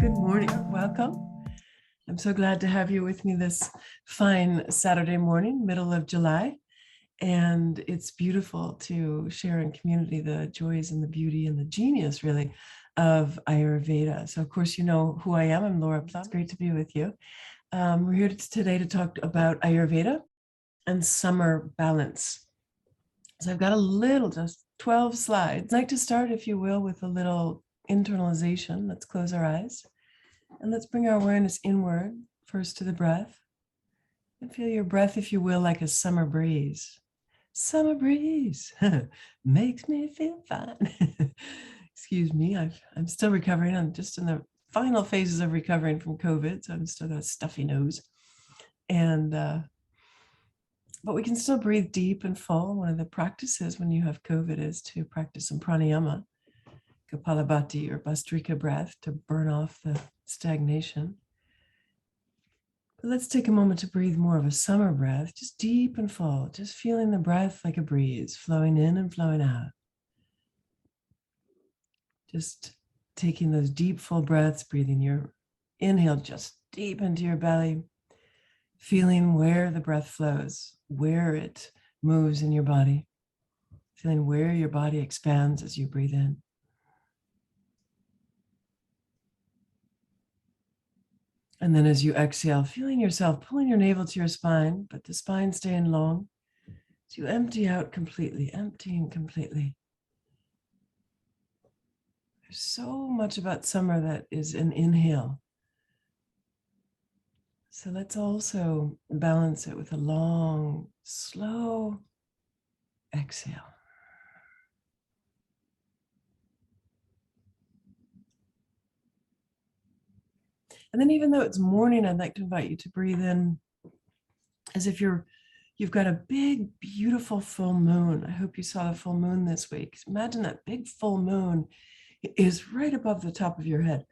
Good morning. Welcome. I'm so glad to have you with me this fine Saturday morning, middle of July. And it's beautiful to share in community the joys and the beauty and the genius, really, of Ayurveda. So, of course, you know who I am. I'm Laura Plum. It's great to be with you. We're here today to talk about Ayurveda and summer balance. So I've got just 12 slides. I'd like to start, if you will, with a little internalization. Let's close our eyes. And let's bring our awareness inward, first to the breath. And feel your breath, if you will, like a summer breeze. Summer breeze makes me feel fine. Excuse me, I'm still recovering. I'm just in the final phases of recovering from COVID, so I'm still got a stuffy nose. And but we can still breathe deep and full. One of the practices when you have COVID is to practice some pranayama, Kapalabhati or Bhastrika breath, to burn off the stagnation. But let's take a moment to breathe more of a summer breath, just deep and full, just feeling the breath like a breeze, flowing in and flowing out. Just taking those deep, full breaths, breathing your inhale just deep into your belly, feeling where the breath flows, where it moves in your body, feeling where your body expands as you breathe in. And then as you exhale, feeling yourself pulling your navel to your spine, but the spine staying long. So you empty out completely, emptying completely. There's so much about summer that is an inhale. So let's also balance it with a long, slow exhale. And then even though it's morning, I'd like to invite you to breathe in as if you've got a big, beautiful full moon. I hope you saw the full moon this week. Imagine that big full moon is right above the top of your head.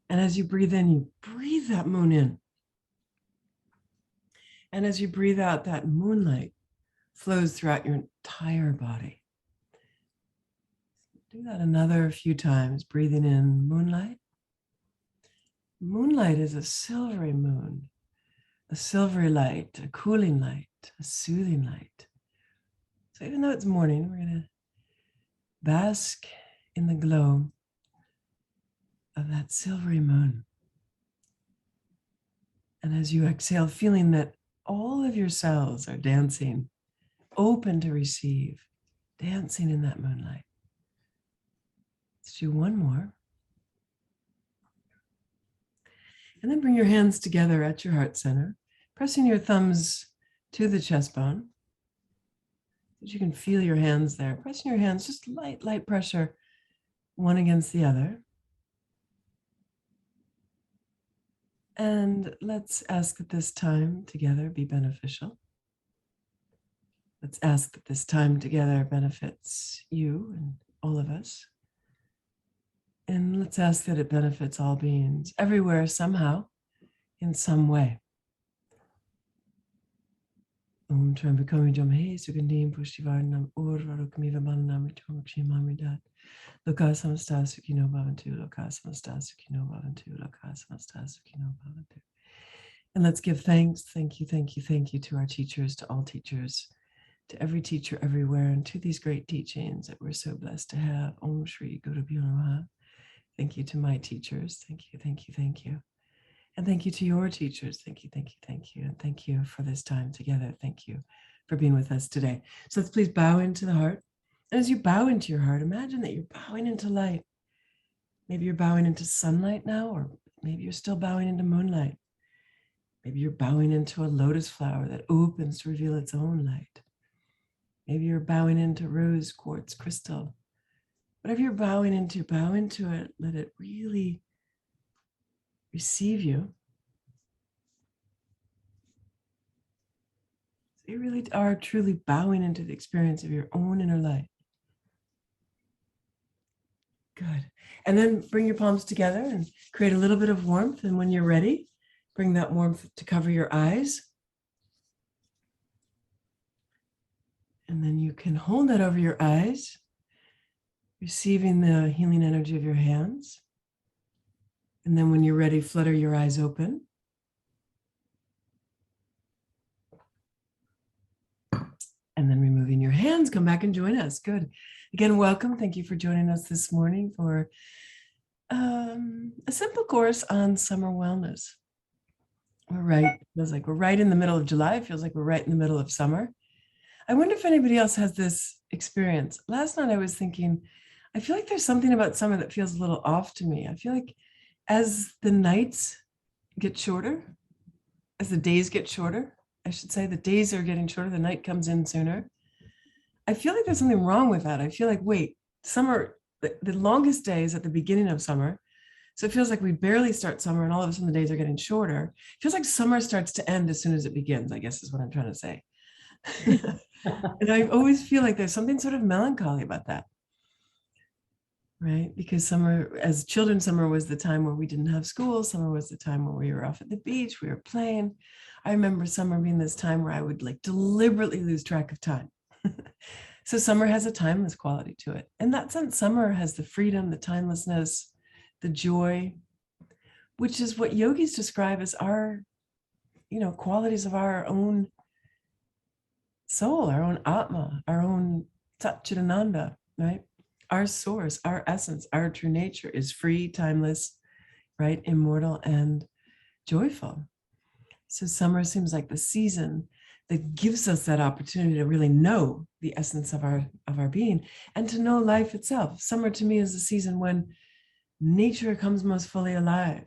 And as you breathe in, you breathe that moon in. And as you breathe out, that moonlight flows throughout your entire body. Do that another few times, breathing in moonlight. Moonlight is a silvery moon, a silvery light, a cooling light, a soothing light. So even though it's morning, we're going to bask in the glow of that silvery moon. And as you exhale, feeling that all of your cells are dancing, open to receive, dancing in that moonlight. Let's do one more. And then bring your hands together at your heart center, pressing your thumbs to the chest bone. So that you can feel your hands there. Pressing your hands, just light pressure, one against the other. And let's ask that this time together be beneficial. Let's ask that this time together benefits you and all of us. And let's ask that it benefits all beings everywhere, somehow, in some way. Om Trambakami Jamhe Sugandim Pushtivardhanam Urvarukamiva Mananam Ritomakshimamidat Loka Samasta Sukhino Bhavantu Loka Samasta Sukhino Bhavantu Loka Samasta Sukhino Bhavantu. And let's give thanks, thank you to our teachers, to all teachers, to every teacher everywhere, and to these great teachings that we're so blessed to have. Om Shri Guru Bhyo Namaha. Thank you to my teachers. Thank you. And thank you to your teachers. Thank you. And thank you for this time together. Thank you for being with us today. So let's please bow into the heart. And as you bow into your heart, imagine that you're bowing into light. Maybe you're bowing into sunlight now, or maybe you're still bowing into moonlight. Maybe you're bowing into a lotus flower that opens to reveal its own light. Maybe you're bowing into rose quartz crystal. Whatever you're bowing into, bow into it. Let it really receive you. So you really are truly bowing into the experience of your own inner light. Good. And then bring your palms together and create a little bit of warmth. And when you're ready, bring that warmth to cover your eyes. And then you can hold that over your eyes. receiving the healing energy of your hands. And then when you're ready, flutter your eyes open. And then removing your hands, come back and join us. Good. Again, welcome. Thank you for joining us this morning for a simple course on summer wellness. It feels like we're right in the middle of July. It feels like we're right in the middle of summer. I wonder if anybody else has this experience. Last night I was thinking, I feel like there's something about summer that feels a little off to me. I feel like as the nights get shorter, as the days get shorter, I should say, the days are getting shorter, the night comes in sooner. I feel like there's something wrong with that. I feel like, wait, summer, the longest day is at the beginning of summer. So it feels like we barely start summer and all of a sudden the days are getting shorter. It feels like summer starts to end as soon as it begins, I guess is what I'm trying to say. And I always feel like there's something sort of melancholy about that. Right? Because summer, as children, summer was the time where we didn't have school. Summer was the time where we were off at the beach, we were playing. I remember summer being this time where I would like deliberately lose track of time. So summer has a timeless quality to it. In that sense, summer has the freedom, the timelessness, the joy, which is what yogis describe as our, qualities of our own soul, our own atma, our own Satchidananda, right? Our source, our essence, our true nature is free, timeless, right? Immortal and joyful. So summer seems like the season that gives us that opportunity to really know the essence of our being and to know life itself. Summer to me is the season when nature comes most fully alive.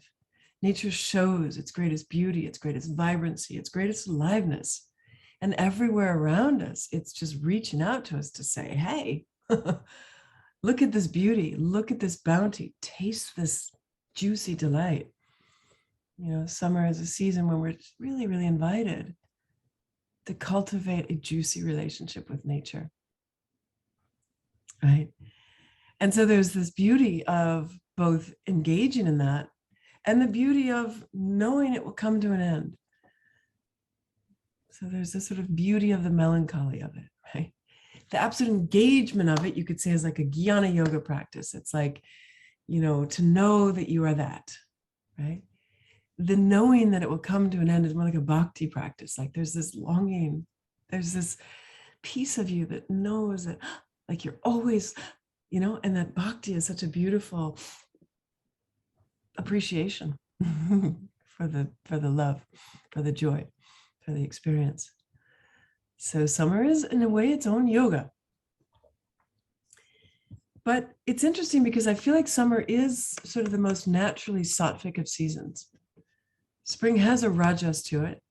Nature shows its greatest beauty, its greatest vibrancy, its greatest aliveness. And everywhere around us, it's just reaching out to us to say, hey, look at this beauty, look at this bounty, taste this juicy delight. Summer is a season when we're really, really invited to cultivate a juicy relationship with nature, right? And so there's this beauty of both engaging in that and the beauty of knowing it will come to an end. So there's this sort of beauty of the melancholy of it, right? The absolute engagement of it, you could say, is like a jnana yoga practice. It's like, to know that you are that, right? The knowing that it will come to an end is more like a bhakti practice. Like there's this longing, there's this piece of you that knows that like you're always, and that bhakti is such a beautiful appreciation for the love, for the joy, for the experience. So summer is in a way its own yoga. But it's interesting because I feel like summer is sort of the most naturally sattvic of seasons. Spring has a rajas to it.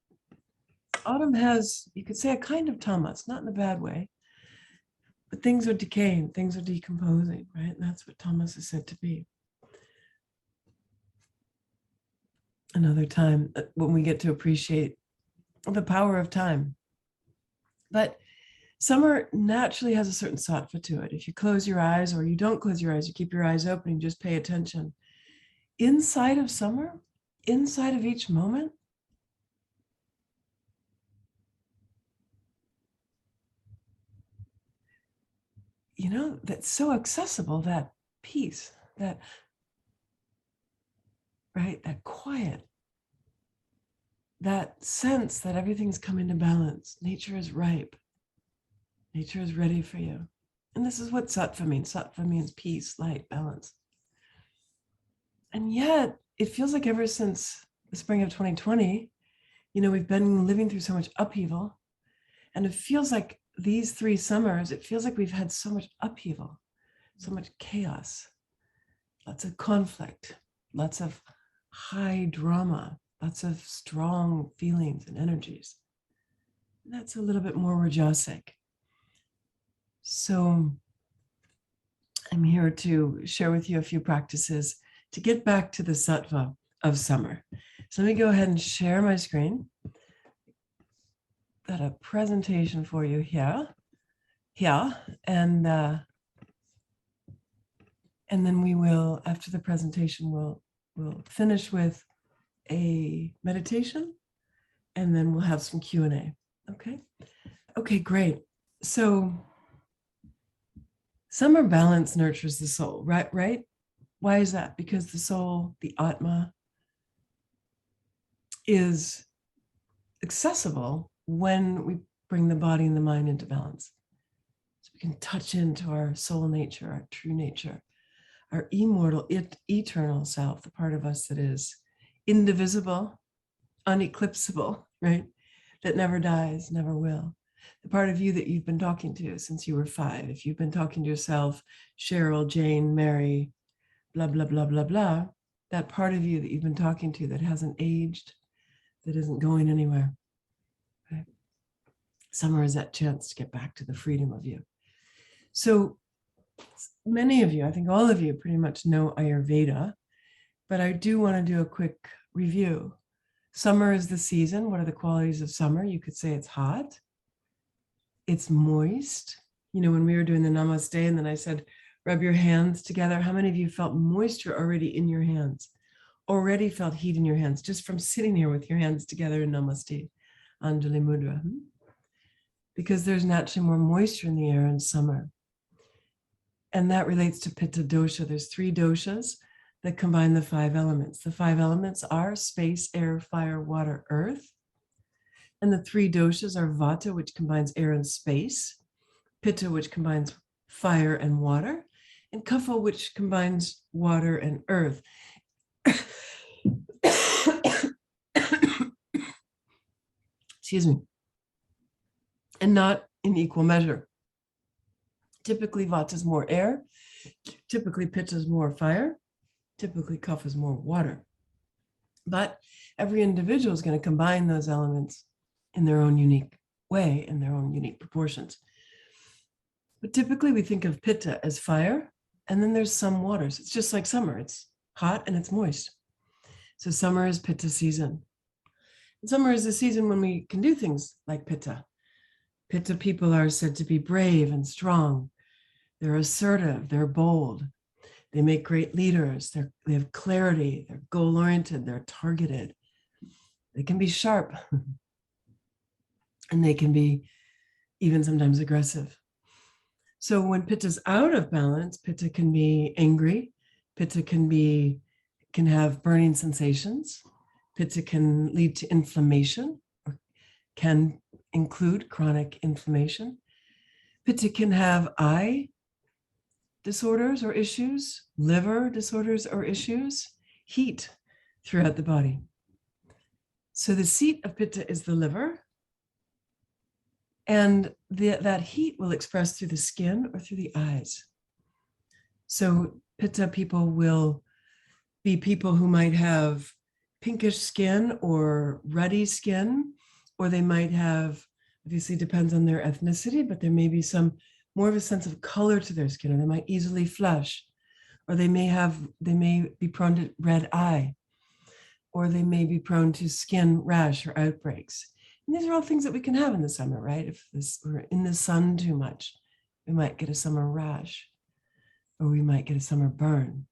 Autumn has, you could say, a kind of tamas, not in a bad way, but things are decaying, things are decomposing, right? And that's what tamas is said to be. Another time when we get to appreciate the power of time. But summer naturally has a certain sattva to it. If you close your eyes or you don't close your eyes, you keep your eyes open and just pay attention. Inside of summer, inside of each moment, that's so accessible, that peace, that, right, that quiet, that sense that everything's come into balance. Nature is ripe. Nature is ready for you. And this is what sattva means. Sattva means peace, light, balance. And yet, it feels like ever since the spring of 2020, we've been living through so much upheaval. And it feels like these 3 summers, it feels like we've had so much upheaval, so much chaos, lots of conflict, lots of high drama, lots of strong feelings and energies. And that's a little bit more rajasic. So I'm here to share with you a few practices to get back to the sattva of summer. So let me go ahead and share my screen. Got a presentation for you here, and then we will, after the presentation, we'll finish with a meditation, and then we'll have some Q&A. Okay, great. So Summer balance nurtures the soul, right? Right? Why is that? Because the soul, the Atma, is accessible when we bring the body and the mind into balance. So we can touch into our soul nature, our true nature, our immortal, eternal self, the part of us that is indivisible, uneclipsable, right? That never dies, never will. The part of you that you've been talking to since you were 5. If you've been talking to yourself, Cheryl, Jane, Mary, blah, blah, blah, blah, blah, that part of you that you've been talking to that hasn't aged, that isn't going anywhere. Right? Summer is that chance to get back to the freedom of you. So many of you, I think all of you pretty much know Ayurveda, but I do want to do a quick review. Summer is the season. What are the qualities of summer? You could say it's hot. It's moist. You know, when we were doing the namaste and then I said, rub your hands together. How many of you felt moisture already in your hands? Already felt heat in your hands just from sitting here with your hands together in namaste, Anjali Mudra. Because there's naturally more moisture in the air in summer. And that relates to Pitta dosha. There's 3 doshas that combine the 5 elements. The 5 elements are space, air, fire, water, earth. And the 3 doshas are Vata, which combines air and space, Pitta, which combines fire and water, and Kapha, which combines water and earth. Excuse me. And not in equal measure. Typically, Vata is more air. Typically, Pitta is more fire. Typically, Kapha is more water. But every individual is going to combine those elements in their own unique way, in their own unique proportions. But typically, we think of Pitta as fire, and then there's some waters. It's just like summer. It's hot and it's moist. So summer is Pitta season. And summer is the season when we can do things like Pitta. Pitta people are said to be brave and strong. They're assertive, they're bold. They make great leaders. They have clarity, they're goal-oriented, they're targeted. They can be sharp. And they can be even sometimes aggressive. So when Pitta's out of balance, Pitta can be angry. Pitta can have burning sensations. Pitta can lead to inflammation, or can include chronic inflammation. Pitta can have eye disorders or issues, liver disorders or issues, heat throughout the body. So the seat of Pitta is the liver, and that heat will express through the skin or through the eyes. So Pitta people will be people who might have pinkish skin or ruddy skin, or they might have, obviously depends on their ethnicity, but there may be some more of a sense of color to their skin, or they might easily flush, or they may be prone to red eye, or they may be prone to skin rash or outbreaks. And these are all things that we can have in the summer, right? If we're in the sun too much, we might get a summer rash, or we might get a summer burn.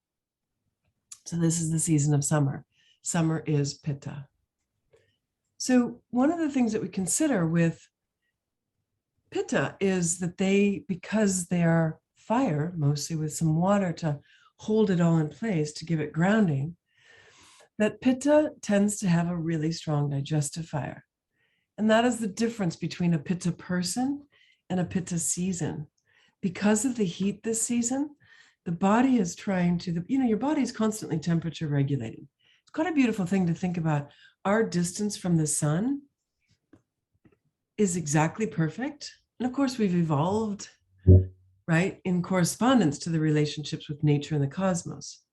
So this is the season of summer. Summer is Pitta. So one of the things that we consider with Pitta is that because they are fire, mostly with some water to hold it all in place, to give it grounding, that Pitta tends to have a really strong digestive fire. And that is the difference between a Pitta person and a Pitta season. Because of the heat this season, the body is trying to, your body is constantly temperature regulating. It's quite a beautiful thing to think about. Our distance from the sun is exactly perfect. And of course, we've evolved, right, in correspondence to the relationships with nature and the cosmos.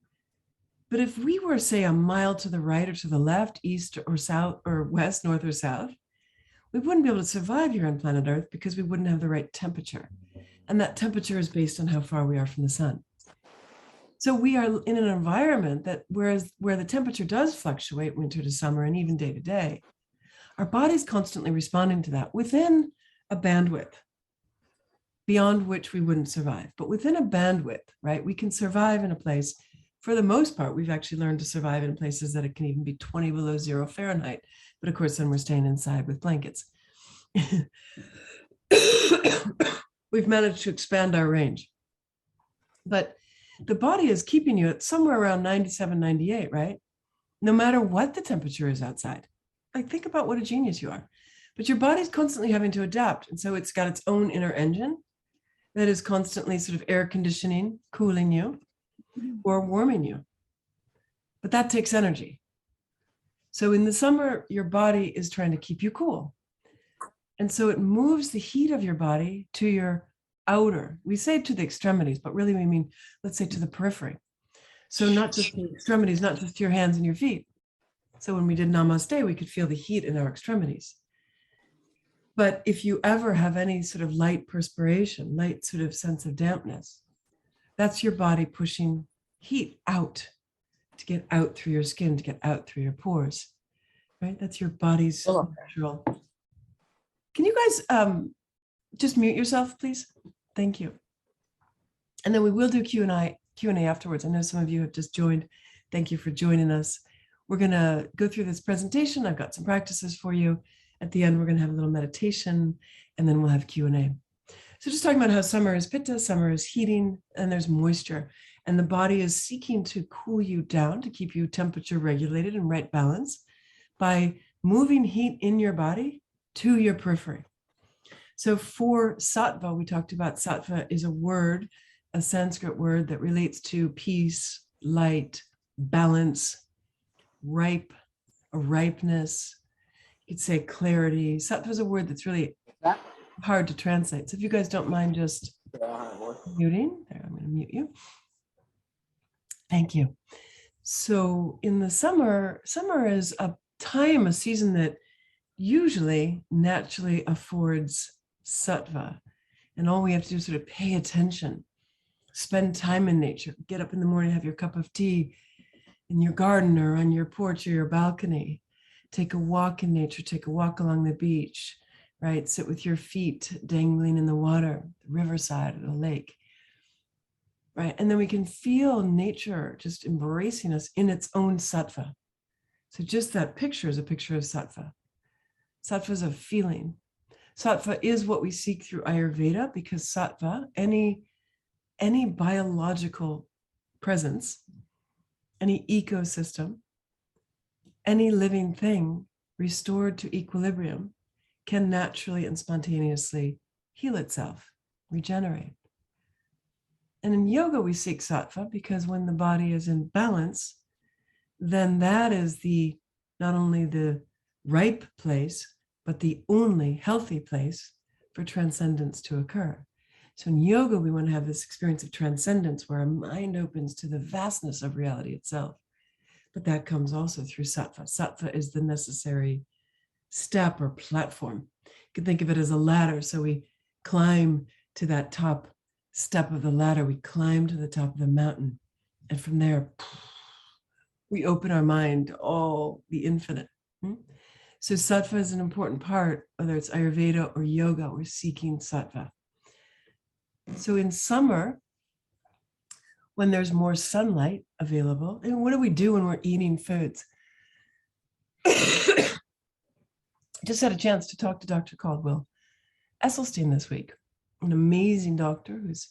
But if we were, say, a mile to the right or to the left, east or south or west, north or south, we wouldn't be able to survive here on planet Earth because we wouldn't have the right temperature. And that temperature is based on how far we are from the sun. So we are in an environment that where the temperature does fluctuate winter to summer and even day to day, our body's constantly responding to that within a bandwidth beyond which we wouldn't survive. But within a bandwidth, right, we can survive in a place. For the most part, we've actually learned to survive in places that it can even be 20 below 0 Fahrenheit. But of course, then we're staying inside with blankets. We've managed to expand our range. But the body is keeping you at somewhere around 97, 98, right? No matter what the temperature is outside. Like, think about what a genius you are. But your body's constantly having to adapt. And so it's got its own inner engine that is constantly sort of air conditioning, cooling you or warming you. But that takes energy. So in the summer, your body is trying to keep you cool. And so it moves the heat of your body to your outer. We say to the extremities, but really we mean, let's say, to the periphery. So not just the extremities, not just your hands and your feet. So when we did Namaste, we could feel the heat in our extremities. But if you ever have any sort of light perspiration, light sort of sense of dampness, that's your body pushing heat out to get out through your skin, to get out through your pores, right? That's your body's natural. Can you guys just mute yourself, please? Thank you. And then we will do Q&A afterwards. I know some of you have just joined. Thank you for joining us. We're going to go through this presentation. I've got some practices for you. At the end, we're going to have a little meditation, and then we'll have Q&A. So just talking about how summer is Pitta, summer is heating, and there's moisture. And the body is seeking to cool you down, to keep you temperature regulated and right balance by moving heat in your body to your periphery. So for sattva, we talked about sattva is a word, a Sanskrit word that relates to peace, light, balance, ripe, a ripeness. You could say clarity. Sattva is a word that's really hard to translate. So if you guys don't mind just muting, there, I'm going to mute you. Thank you. So in the summer is a time, a season that usually naturally affords sattva. And all we have to do is sort of pay attention, spend time in nature, get up in the morning, have your cup of tea in your garden or on your porch or your balcony, take a walk in nature, take a walk along the beach, right? Sit with your feet dangling in the water, the riverside or the lake, right? And then we can feel nature just embracing us in its own sattva. So just that picture is a picture of sattva. Sattva is a feeling. Sattva is what we seek through Ayurveda, because sattva, any biological presence, any ecosystem, any living thing restored to equilibrium can naturally and spontaneously heal itself, regenerate. And in yoga, we seek sattva because when the body is in balance, then that is not only the ripe place, but the only healthy place for transcendence to occur. So in yoga, we want to have this experience of transcendence where our mind opens to the vastness of reality itself. But that comes also through sattva. Sattva is the necessary step or platform. You can think of it as a ladder. So we climb to that top step of the ladder. We climb to the top of the mountain. And from there, we open our mind to all the infinite. So sattva is an important part, whether it's Ayurveda or yoga, we're seeking sattva. So in summer, when there's more sunlight available, and what do we do when we're eating foods? Just had a chance to talk to Dr. Caldwell Esselstyn this week, an amazing doctor who's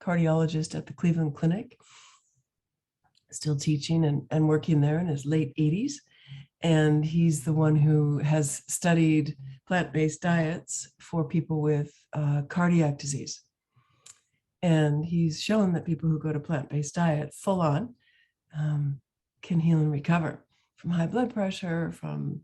cardiologist at the Cleveland Clinic, still teaching and working there in his late 80s. And he's the one who has studied plant-based diets for people with cardiac disease. And he's shown that people who go to plant-based diet full on can heal and recover from high blood pressure, from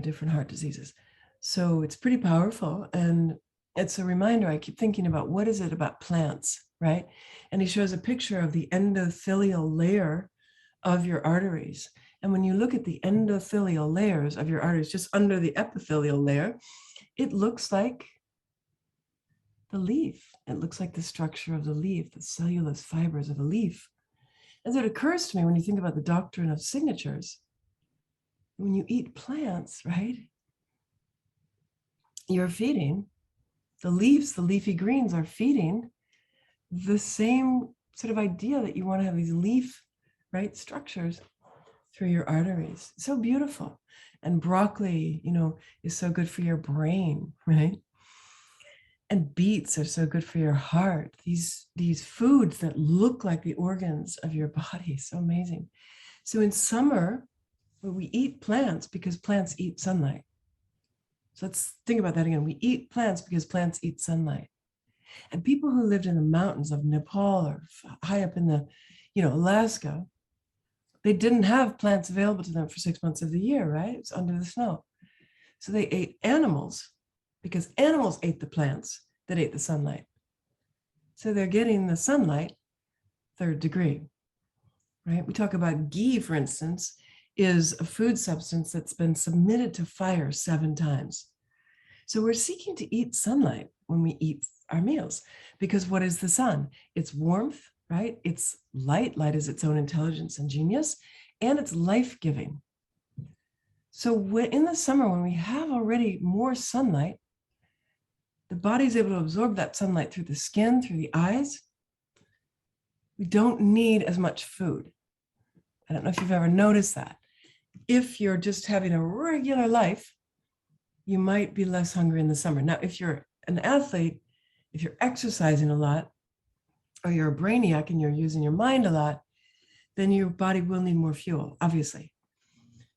different heart diseases. So it's pretty powerful. And it's a reminder, I keep thinking about what is it about plants, right? And he shows a picture of the endothelial layer of your arteries. And when you look at the endothelial layers of your arteries, just under the epithelial layer, it looks like the leaf. It looks like the structure of the leaf, the cellulose fibers of a leaf. And so it occurs to me when you think about the doctrine of signatures, when you eat plants, right? You're feeding the leaves, the leafy greens are feeding the same sort of idea that you want to have these leaf, right, structures through your arteries. So beautiful. And broccoli, is so good for your brain, right? And beets are so good for your heart. These foods that look like the organs of your body, so amazing. So in summer, well, we eat plants because plants eat sunlight. So let's think about that again. We eat plants because plants eat sunlight. And people who lived in the mountains of Nepal or high up in the, Alaska, they didn't have plants available to them for 6 months of the year, right? It's under the snow. So they ate animals because animals ate the plants that ate the sunlight. So they're getting the sunlight third degree, right? We talk about ghee, for instance, is a food substance that's been submitted to fire 7 times. So we're seeking to eat sunlight when we eat our meals, because what is the sun? It's warmth, right? It's light. Light is its own intelligence and genius, and it's life-giving. So in the summer, when we have already more sunlight, the body's able to absorb that sunlight through the skin, through the eyes. We don't need as much food. I don't know if you've ever noticed that. If you're just having a regular life, you might be less hungry in the summer. Now, if you're an athlete, if you're exercising a lot, or you're a brainiac and you're using your mind a lot, then your body will need more fuel, obviously.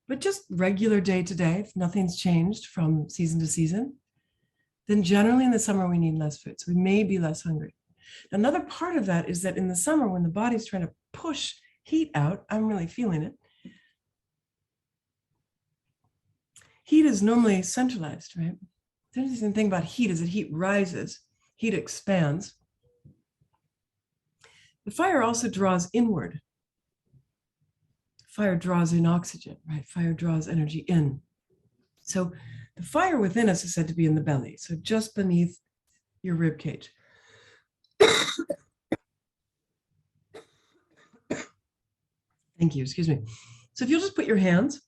But just regular day to day, if nothing's changed from season to season, then generally in the summer we need less food. So we may be less hungry. Another part of that is that in the summer, when the body's trying to push heat out, I'm really feeling it. Heat is normally centralized, right? The interesting thing about heat is that heat rises, heat expands. The fire also draws inward. Fire draws in oxygen, right? Fire draws energy in. So the fire within us is said to be in the belly, so just beneath your rib cage. Thank you, excuse me. So if you'll just put your hands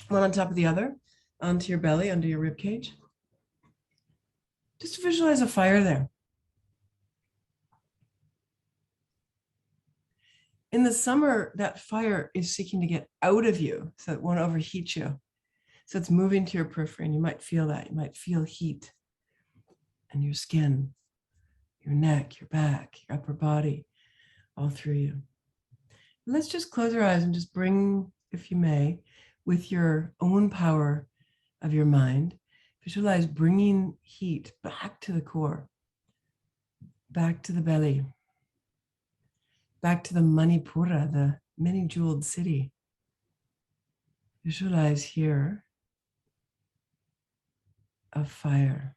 one on top of the other onto your belly, under your rib cage, just visualize a fire there. In the summer, that fire is seeking to get out of you so it won't overheat you. So it's moving to your periphery, and you might feel that. You might feel heat in your skin, your neck, your back, your upper body, all through you. Let's just close our eyes and just bring, if you may, with your own power of your mind, visualize bringing heat back to the core, back to the belly, back to the Manipura, the many-jeweled city. Visualize here a fire.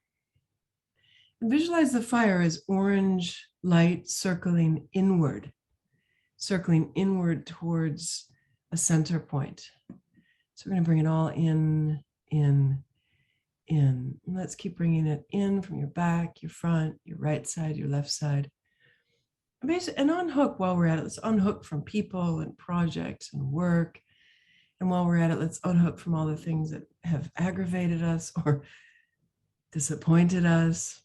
And visualize the fire as orange light circling inward towards a center point. So we're going to bring it all in. Let's keep bringing it in from your back, your front, your right side, your left side. And unhook while we're at it. Let's unhook from people and projects and work. And while we're at it, let's unhook from all the things that have aggravated us or disappointed us.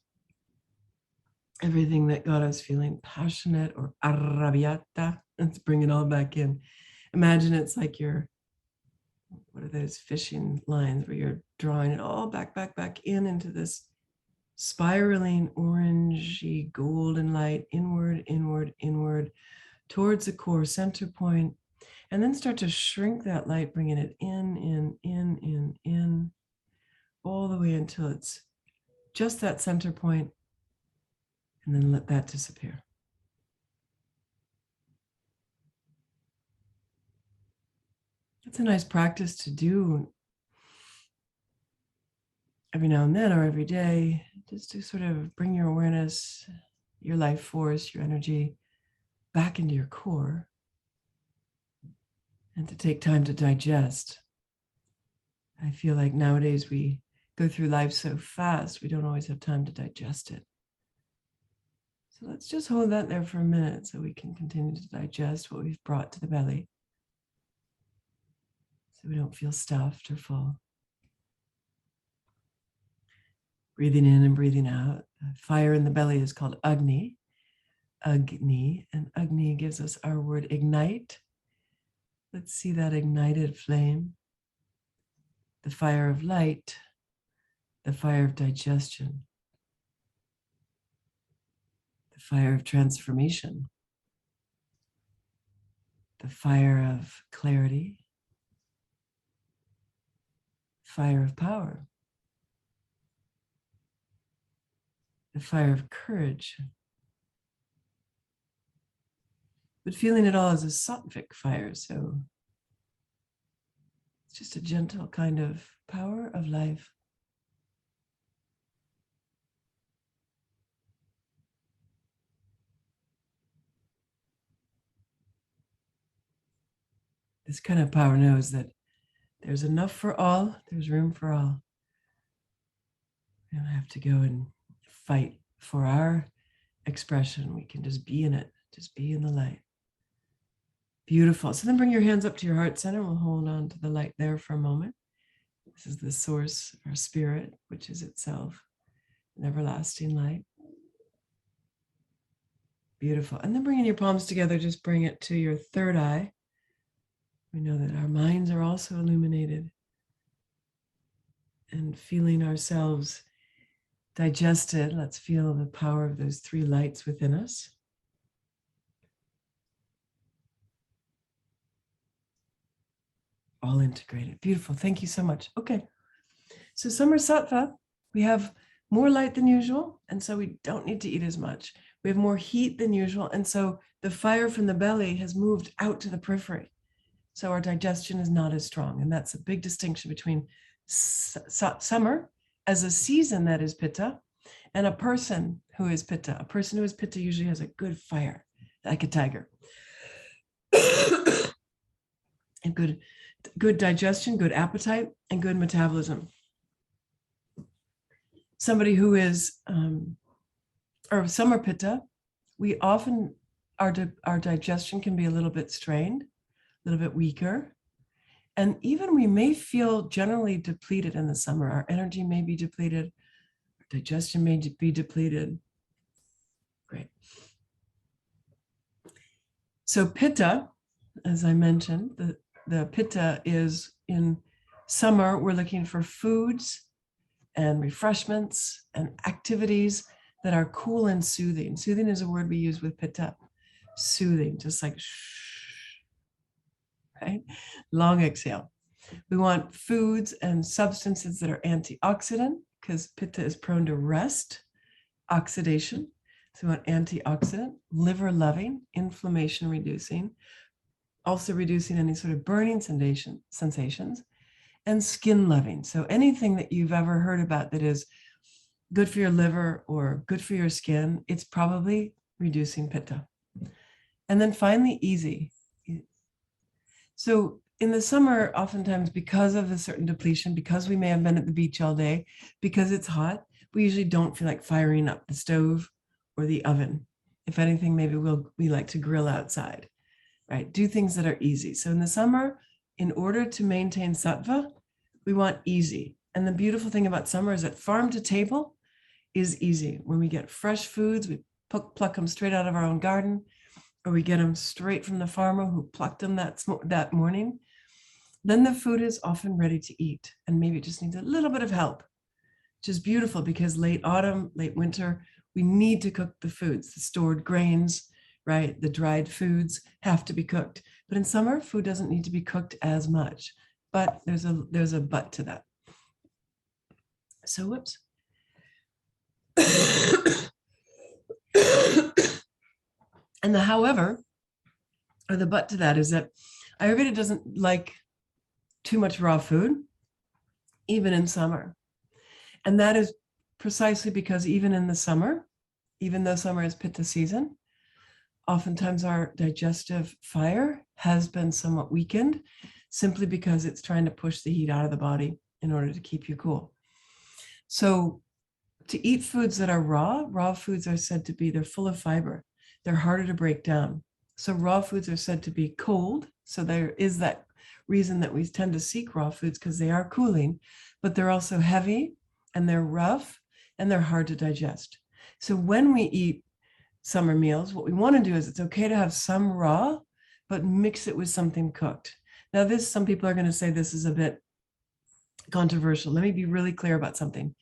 Everything that got us feeling passionate or arrabbiata. Let's bring it all back in. Imagine it's like what are those fishing lines where you're drawing it all back into this spiraling orangey golden light, inward, towards the core center point, and then start to shrink that light, bringing it in, all the way until it's just that center point, and then let that disappear. It's a nice practice to do every now and then or every day, just to sort of bring your awareness, your life force, your energy back into your core, and to take time to digest. I feel like nowadays we go through life so fast, we don't always have time to digest it. So let's just hold that there for a minute so we can continue to digest what we've brought to the belly, so we don't feel stuffed or full. Breathing in and breathing out. Fire in the belly is called Agni, and Agni gives us our word ignite. Let's see that ignited flame. The fire of light, the fire of digestion. the fire of transformation, the fire of clarity, fire of power, the fire of courage. But feeling it all as a sattvic fire, so it's just a gentle kind of power of life. This kind of power knows that there's enough for all, there's room for all. We don't have to go and fight for our expression. We can just be in it, just be in the light. Beautiful. So then bring your hands up to your heart center. We'll hold on to the light there for a moment. This is the source, our spirit, which is itself an everlasting light. Beautiful. And then bringing your palms together, just bring it to your third eye. We know that our minds are also illuminated. And feeling ourselves digested, let's feel the power of those three lights within us. All integrated. Beautiful. Thank you so much. Okay. So summer sattva, we have more light than usual, and so we don't need to eat as much. We have more heat than usual, and so the fire from the belly has moved out to the periphery. So our digestion is not as strong, and that's a big distinction between summer as a season that is Pitta and a person who is Pitta. A person who is Pitta usually has a good fire, like a tiger. And good digestion, good appetite, and good metabolism. Somebody who is, or summer Pitta, we often, our digestion can be a little bit strained, a little bit weaker. And even we may feel generally depleted in the summer. Our energy may be depleted, our digestion may be depleted. Great. So Pitta, as I mentioned, the Pitta is in summer, we're looking for foods and refreshments and activities that are cool and soothing. Soothing is a word we use with Pitta. Soothing, just like shh. Right? Long exhale. We want foods and substances that are antioxidant because Pitta is prone to rest, oxidation. So we want antioxidant, liver loving, inflammation reducing, also reducing any sort of burning sensations, and skin loving. So anything that you've ever heard about that is good for your liver or good for your skin, it's probably reducing Pitta. And then finally, easy. So in the summer, oftentimes because of a certain depletion, because we may have been at the beach all day, because it's hot, we usually don't feel like firing up the stove or the oven. If anything, maybe we like to grill outside, right? Do things that are easy. So in the summer, in order to maintain sattva, we want easy. And the beautiful thing about summer is that farm to table is easy. When we get fresh foods, we pluck them straight out of our own garden, or we get them straight from the farmer who plucked them that morning, then the food is often ready to eat. And maybe it just needs a little bit of help, which is beautiful because late autumn, late winter, we need to cook the foods, the stored grains, right? The dried foods have to be cooked. But in summer, food doesn't need to be cooked as much. But there's a but to that. So whoops. And the however, or the but to that is that Ayurveda doesn't like too much raw food, even in summer. And that is precisely because even in the summer, even though summer is Pitta season, oftentimes our digestive fire has been somewhat weakened simply because it's trying to push the heat out of the body in order to keep you cool. So to eat foods that are raw foods are said to be, they're full of fiber. They're harder to break down. So raw foods are said to be cold. So there is that reason that we tend to seek raw foods because they are cooling, but they're also heavy and they're rough and they're hard to digest. So when we eat summer meals, what we want to do is it's okay to have some raw, but mix it with something cooked. Now some people are going to say this is a bit controversial. Let me be really clear about something.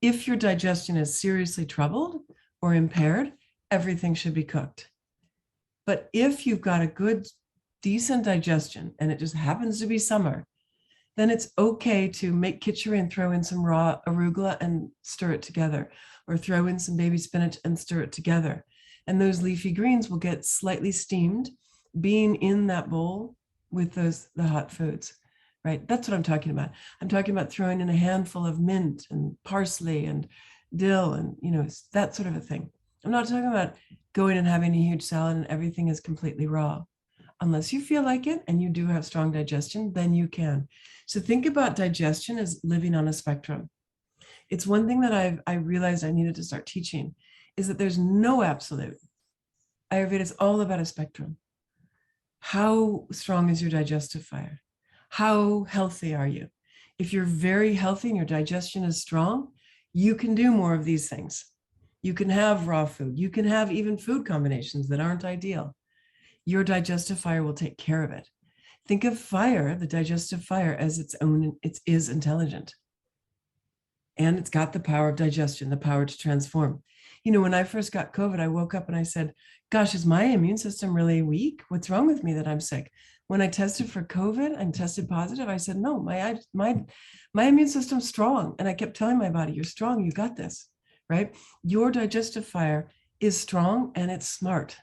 If your digestion is seriously troubled or impaired, everything should be cooked. But if you've got a good, decent digestion and it just happens to be summer, then it's okay to make kitchery and throw in some raw arugula and stir it together, or throw in some baby spinach and stir it together. And those leafy greens will get slightly steamed, being in that bowl with the hot foods, right? That's what I'm talking about. I'm talking about throwing in a handful of mint and parsley and dill and, that sort of a thing. I'm not talking about going and having a huge salad and everything is completely raw. Unless you feel like it and you do have strong digestion, then you can. So think about digestion as living on a spectrum. It's one thing that I realized I needed to start teaching, is that there's no absolute. Ayurveda is all about a spectrum. How strong is your digestive fire? How healthy are you? If you're very healthy and your digestion is strong, you can do more of these things. You can have raw food. You can have even food combinations that aren't ideal. Your digestive fire will take care of it. Think of fire, the digestive fire, as its own, it is intelligent. And it's got the power of digestion, the power to transform. When I first got COVID, I woke up and I said, gosh, is my immune system really weak? What's wrong with me that I'm sick? When I tested for COVID and tested positive, I said, no, my immune system's strong. And I kept telling my body, you're strong, you got this, right? Your digestive fire is strong and it's smart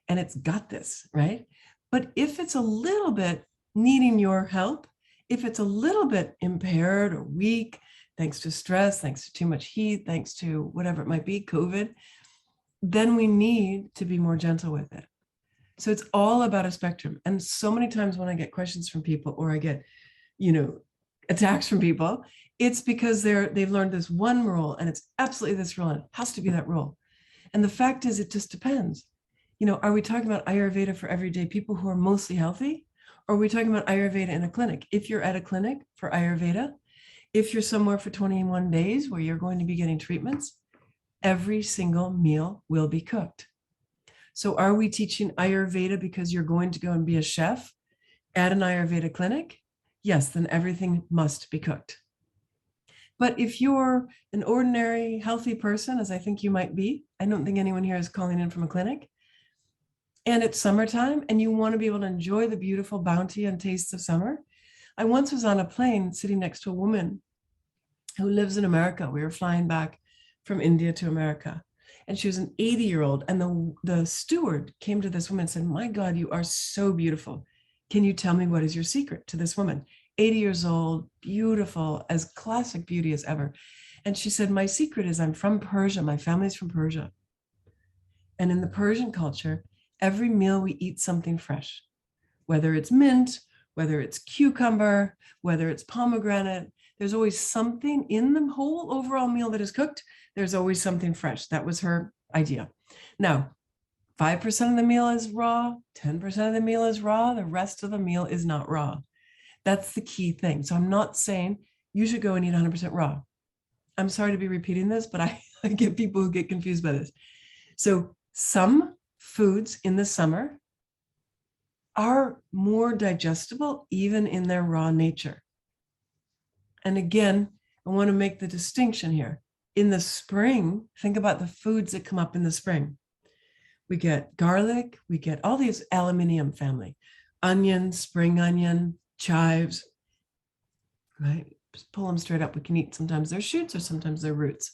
and it's got this, right? But if it's a little bit needing your help, if it's a little bit impaired or weak, thanks to stress, thanks to too much heat, thanks to whatever it might be, COVID, then we need to be more gentle with it. So it's all about a spectrum. And so many times when I get questions from people or I get, attacks from people, it's because they've learned this one rule and it's absolutely this rule and it has to be that rule. And the fact is, it just depends. Are we talking about Ayurveda for everyday people who are mostly healthy? Or are we talking about Ayurveda in a clinic? If you're at a clinic for Ayurveda, if you're somewhere for 21 days where you're going to be getting treatments, every single meal will be cooked. So are we teaching Ayurveda because you're going to go and be a chef at an Ayurveda clinic? Yes, then everything must be cooked. But if you're an ordinary healthy person, as I think you might be, I don't think anyone here is calling in from a clinic, and it's summertime and you want to be able to enjoy the beautiful bounty and tastes of summer. I once was on a plane sitting next to a woman who lives in America. We were flying back from India to America. And she was an 80-year-old. And the steward came to this woman and said, my God, you are so beautiful. Can you tell me what is your secret to this woman? 80 years old, beautiful, as classic beauty as ever. And she said, my secret is I'm from Persia. My family's from Persia. And in the Persian culture, every meal we eat something fresh, whether it's mint, whether it's cucumber, whether it's pomegranate, there's always something in the whole overall meal that is cooked. There's always something fresh. That was her idea. Now, 5% of the meal is raw, 10% of the meal is raw, the rest of the meal is not raw. That's the key thing. So I'm not saying you should go and eat 100% raw. I'm sorry to be repeating this, but I get people who get confused by this. So some foods in the summer are more digestible even in their raw nature. And again, I want to make the distinction here. In the spring, think about the foods that come up in the spring. We get garlic, we get all these aluminium family, onion, spring onion, chives, right? Just pull them straight up. We can eat sometimes they're shoots or sometimes they're roots.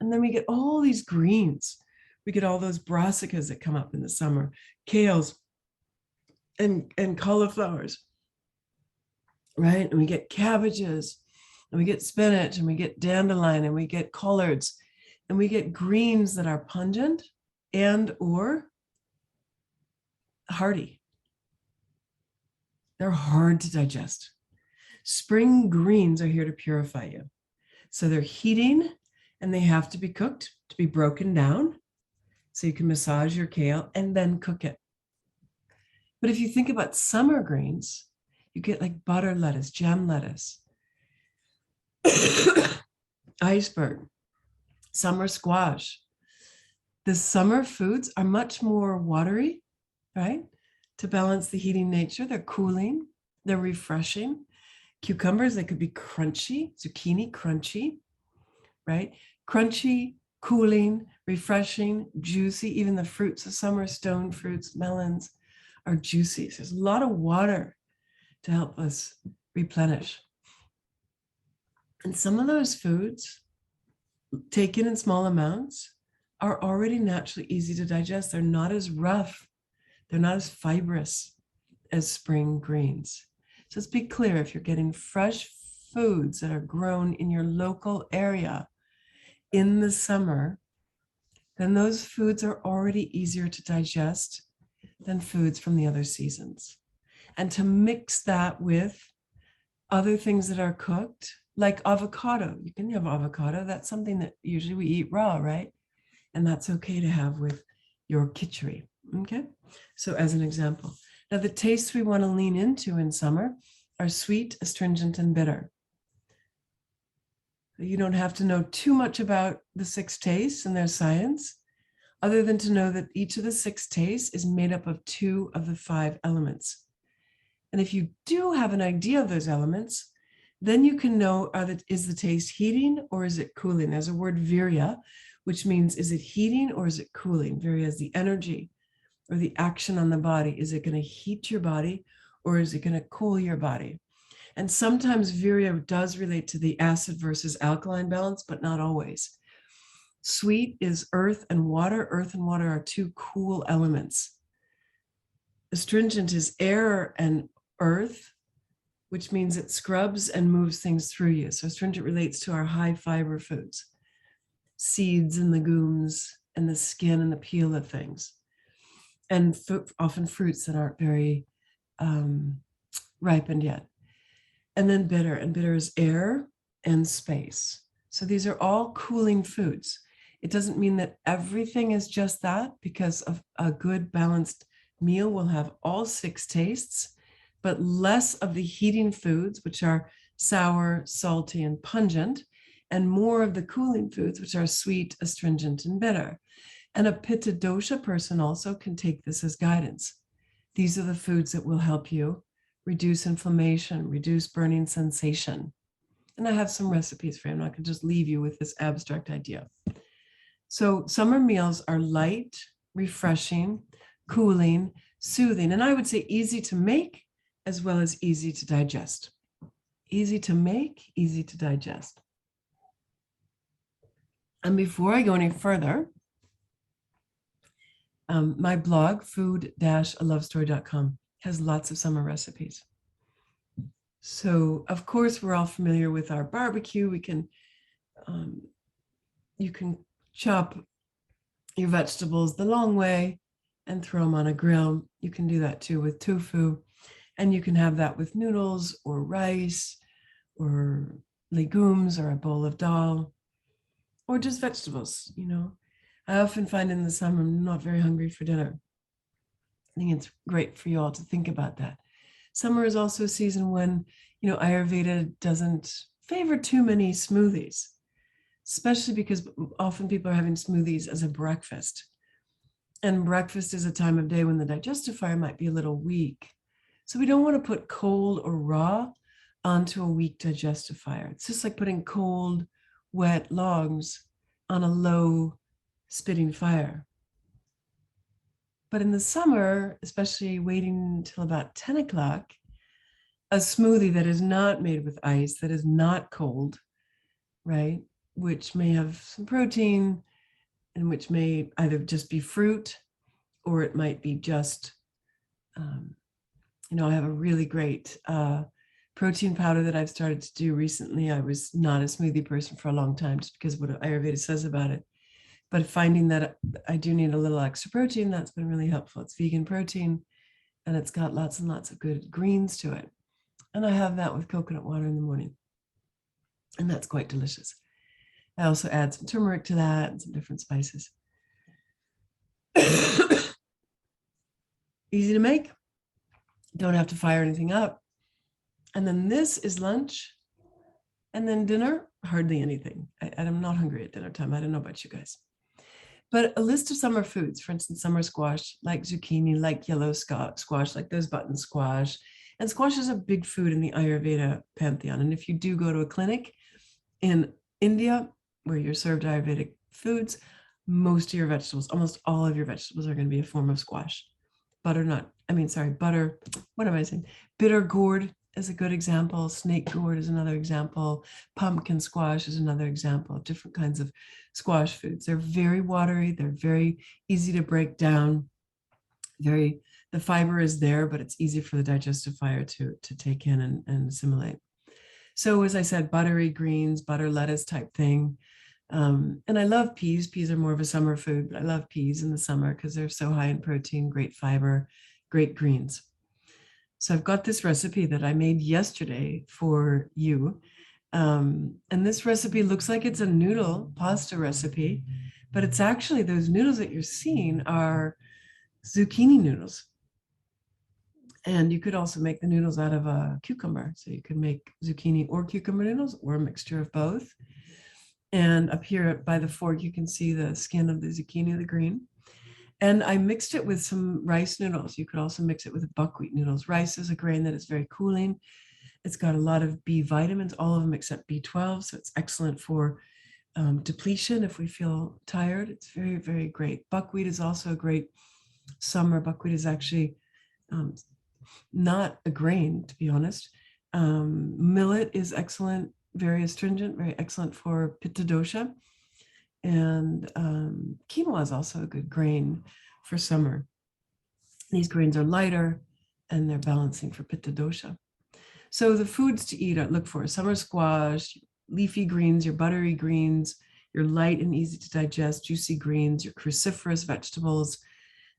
And then we get all these greens. We get all those brassicas that come up in the summer, kales and cauliflowers, right? And we get cabbages and we get spinach and we get dandelion and we get collards and we get greens that are pungent and or hearty. They're hard to digest. Spring greens are here to purify you. So they're heating and they have to be cooked to be broken down. So you can massage your kale and then cook it. But if you think about summer greens, you get like butter lettuce, gem lettuce, iceberg, summer squash. The summer foods are much more watery, right? To balance the heating nature. They're cooling, they're refreshing. Cucumbers, they could be crunchy, zucchini, crunchy, right? Crunchy cooling, refreshing, juicy. Even the fruits of summer, stone fruits, melons, are juicy. So there's a lot of water to help us replenish. And some of those foods, taken in small amounts, are already naturally easy to digest. They're not as rough. They're not as fibrous as spring greens. So let's be clear, if you're getting fresh foods that are grown in your local area in the summer, then those foods are already easier to digest than foods from the other seasons. And to mix that with other things that are cooked, like avocado. You can have avocado. That's something that usually we eat raw, right? And that's okay to have with your khichdi. Okay, so as an example. Now, the tastes we want to lean into in summer are sweet, astringent, and bitter. You don't have to know too much about the 6 tastes and their science, other than to know that each of the 6 tastes is made up of 2 of the 5 elements. And if you do have an idea of those elements, then you can know, is the taste heating or is it cooling? There's a word virya, which means, is it heating or is it cooling? Virya is the energy or the action on the body. Is it going to heat your body or is it going to cool your body? And sometimes virya does relate to the acid versus alkaline balance, but not always. Sweet is earth and water. Earth and water are 2 cool elements. Astringent is air and earth, which means it scrubs and moves things through you. So astringent relates to our high fiber foods, seeds and legumes and the skin and the peel of things. And often fruits that aren't very ripened yet. And then bitter, and bitter is air and space. So these are all cooling foods. It doesn't mean that everything is just that, because of a good balanced meal will have all 6 tastes, but less of the heating foods, which are sour, salty, and pungent, and more of the cooling foods, which are sweet, astringent, and bitter. And a Pitta dosha person also can take this as guidance. These are the foods that will help you reduce inflammation, reduce burning sensation. And I have some recipes for you. I'm not going to just leave you with this abstract idea. So summer meals are light, refreshing, cooling, soothing, and I would say easy to make as well as easy to digest. Easy to make, easy to digest. And before I go any further, my blog, food-alovestory.com, has lots of summer recipes. So, of course, we're all familiar with our barbecue. We can, you can chop your vegetables the long way and throw them on a grill. You can do that too with tofu, and you can have that with noodles or rice or legumes or a bowl of dal or just vegetables. You know, I often find in the summer I'm not very hungry for dinner. I think it's great for you all to think about that. Summer is also a season when, you know, Ayurveda doesn't favor too many smoothies, especially because often people are having smoothies as a breakfast. And breakfast is a time of day when the digestive fire might be a little weak. So we don't want to put cold or raw onto a weak digestive fire. It's just like putting cold, wet logs on a low spitting fire. But in the summer, especially waiting until about 10 o'clock, a smoothie that is not made with ice, that is not cold, right, which may have some protein and which may either just be fruit or it might be just, you know, I have a really great protein powder that I've started to do recently. I was not a smoothie person for a long time just because of what Ayurveda says about it. But finding that I do need a little extra protein, that's been really helpful. It's vegan protein, and it's got lots and lots of good greens to it. And I have that with coconut water in the morning. And that's quite delicious. I also add some turmeric to that and some different spices. Easy to make. Don't have to fire anything up. And then this is lunch. And then dinner, hardly anything. I'm not hungry at dinner time. I don't know about you guys. But a list of summer foods, for instance, summer squash, like zucchini, like yellow squash, like those button squash. And squash is a big food in the Ayurveda pantheon. And if you do go to a clinic in India where you're served Ayurvedic foods, most of your vegetables, almost all of your vegetables are going to be a form of squash. Butter, what am I saying? Bitter gourd is a good example. Snake gourd is another example. Pumpkin squash is another example of different kinds of squash foods. They're very watery. They're very easy to break down. The fiber is there, but it's easy for the digestive fire to take in and assimilate. So as I said, buttery greens, butter lettuce type thing. And I love peas. Peas are more of a summer food, but I love peas in the summer because they're so high in protein, great fiber, great greens. So I've got this recipe that I made yesterday for you. And this recipe looks like it's a noodle pasta recipe, but it's actually those noodles that you're seeing are zucchini noodles. And you could also make the noodles out of a cucumber. So you could make zucchini or cucumber noodles or a mixture of both. And up here by the fork, you can see the skin of the zucchini, the green. And I mixed it with some rice noodles. You could also mix it with buckwheat noodles. Rice is a grain that is very cooling. It's got a lot of B vitamins, all of them except B12. So it's excellent for depletion if we feel tired. It's very, very great. Buckwheat is also a great summer. Buckwheat is actually not a grain, to be honest. Millet is excellent, very astringent, very excellent for Pitta dosha. And quinoa is also a good grain for summer. These grains are lighter and they're balancing for Pitta dosha. So the foods to eat, I look for summer squash, leafy greens, your buttery greens, your light and easy to digest, juicy greens, your cruciferous vegetables.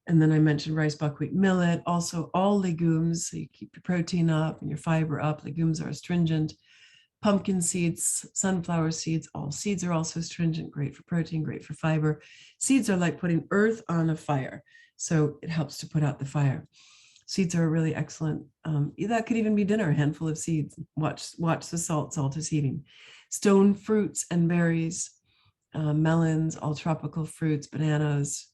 And then I mentioned rice, buckwheat, millet, also all legumes. So you keep your protein up and your fiber up. Legumes are astringent. Pumpkin seeds, sunflower seeds, all seeds are also astringent, great for protein, great for fiber. Seeds are like putting earth on a fire. So it helps to put out the fire. Seeds are really excellent. That could even be dinner, a handful of seeds. Watch the salt is heating. Stone fruits and berries, melons, all tropical fruits, bananas,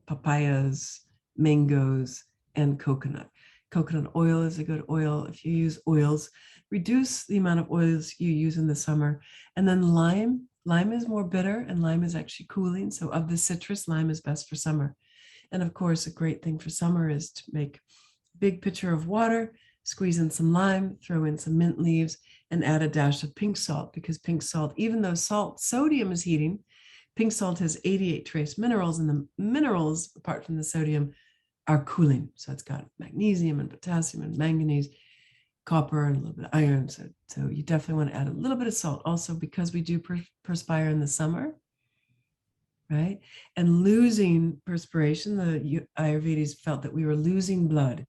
papayas, mangoes, and coconut. Coconut oil is a good oil. If you use oils, reduce the amount of oils you use in the summer. And then lime is more bitter and lime is actually cooling. So of the citrus, lime is best for summer. And of course, a great thing for summer is to make a big pitcher of water, squeeze in some lime, throw in some mint leaves, and add a dash of pink salt, because pink salt, even though sodium is heating, pink salt has 88 trace minerals, and the minerals, apart from the sodium, are cooling. So it's got magnesium and potassium and manganese, copper, and a little bit of iron. So you definitely want to add a little bit of salt. Also, because we do perspire in the summer, right? And losing perspiration, the Ayurvedis felt that we were losing blood.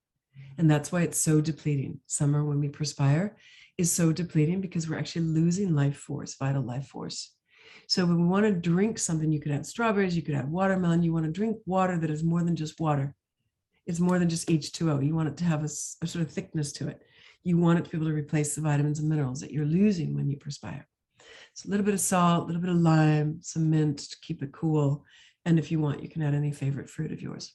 And that's why it's so depleting. Summer, when we perspire, is so depleting because we're actually losing life force, vital life force. So when we want to drink something, you could add strawberries, you could add watermelon. You want to drink water that is more than just water. It's more than just H2O. You want it to have a sort of thickness to it. You want it to be able to replace the vitamins and minerals that you're losing when you perspire. So a little bit of salt, a little bit of lime, some mint to keep it cool. And if you want, you can add any favorite fruit of yours.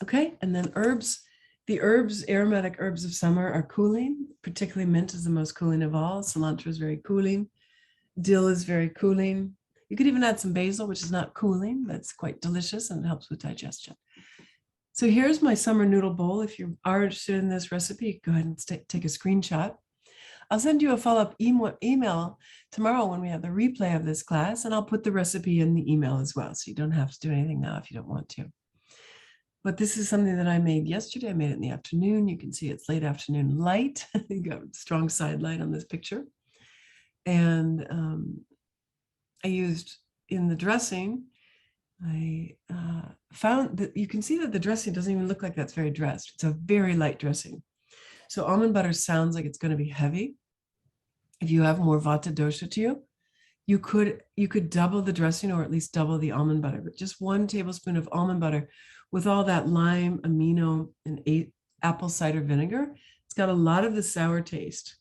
Okay, and then herbs. The herbs, aromatic herbs of summer are cooling. Particularly mint is the most cooling of all. Cilantro is very cooling. Dill is very cooling. You could even add some basil, which is not cooling, but it's quite delicious and it helps with digestion. So here's my summer noodle bowl. If you are interested in this recipe, go ahead and take a screenshot. I'll send you a follow-up email tomorrow when we have the replay of this class, and I'll put the recipe in the email as well. So you don't have to do anything now if you don't want to. But this is something that I made yesterday. I made it in the afternoon. You can see it's late afternoon light. You got strong side light on this picture. And I used in the dressing, I found that you can see that the dressing doesn't even look like that's very dressed. It's a very light dressing. So almond butter sounds like it's going to be heavy. If you have more vata dosha to you, you could double the dressing or at least double the almond butter, but just 1 tablespoon of almond butter with all that lime, amino, and apple cider vinegar. It's got a lot of the sour taste,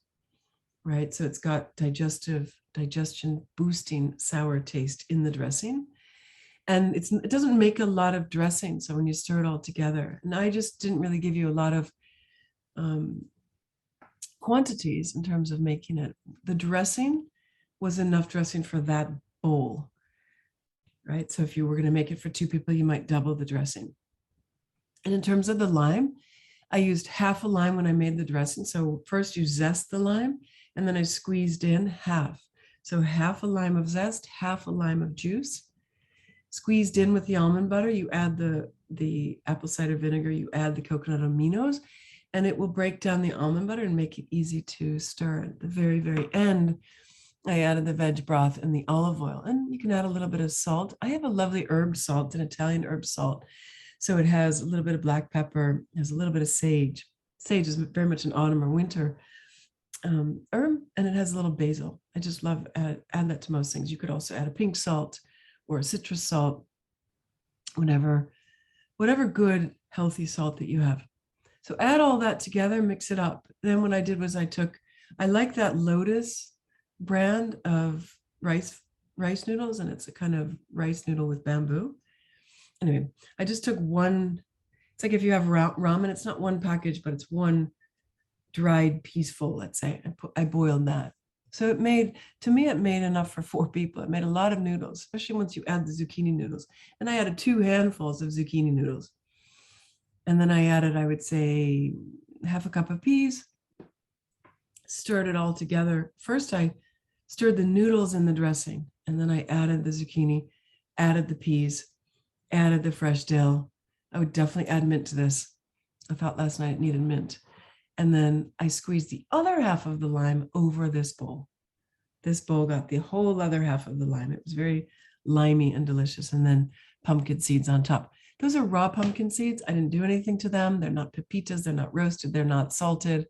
right? So it's got digestion boosting sour taste in the dressing. And it doesn't make a lot of dressing. So when you stir it all together, and I just didn't really give you a lot of quantities in terms of making it. The dressing was enough dressing for that bowl, right? So if you were going to make it for 2 people, you might double the dressing. And in terms of the lime, I used half a lime when I made the dressing. So first you zest the lime, and then I squeezed in half. So half a lime of zest, half a lime of juice. Squeezed in with the almond butter, you add the apple cider vinegar, you add the coconut aminos, and it will break down the almond butter and make it easy to stir. At the very, very end, I added the veg broth and the olive oil, and you can add a little bit of salt. I have a lovely herb salt, an Italian herb salt. So it has a little bit of black pepper, has a little bit of sage. Sage is very much an autumn or winter herb, and it has a little basil. I just love add that to most things. You could also add a pink salt or a citrus salt, whatever good healthy salt that you have. So add all that together, mix it up. Then what I did was I like that Lotus brand of rice noodles, and it's a kind of rice noodle with bamboo. Anyway, I just took one. It's like if you have ramen, it's not one package, but it's one dried piece full, let's say. I boiled that. So it made enough for 4 people. It made a lot of noodles, especially once you add the zucchini noodles. And I added 2 handfuls of zucchini noodles. And then I added, I would say, half a cup of peas, stirred it all together. First, I stirred the noodles in the dressing, and then I added the zucchini, added the peas, added the fresh dill. I would definitely add mint to this. I thought last night it needed mint. And then I squeezed the other half of the lime over this bowl. This bowl got the whole other half of the lime. It was very limey and delicious. And then pumpkin seeds on top. Those are raw pumpkin seeds. I didn't do anything to them. They're not pepitas. They're not roasted. They're not salted.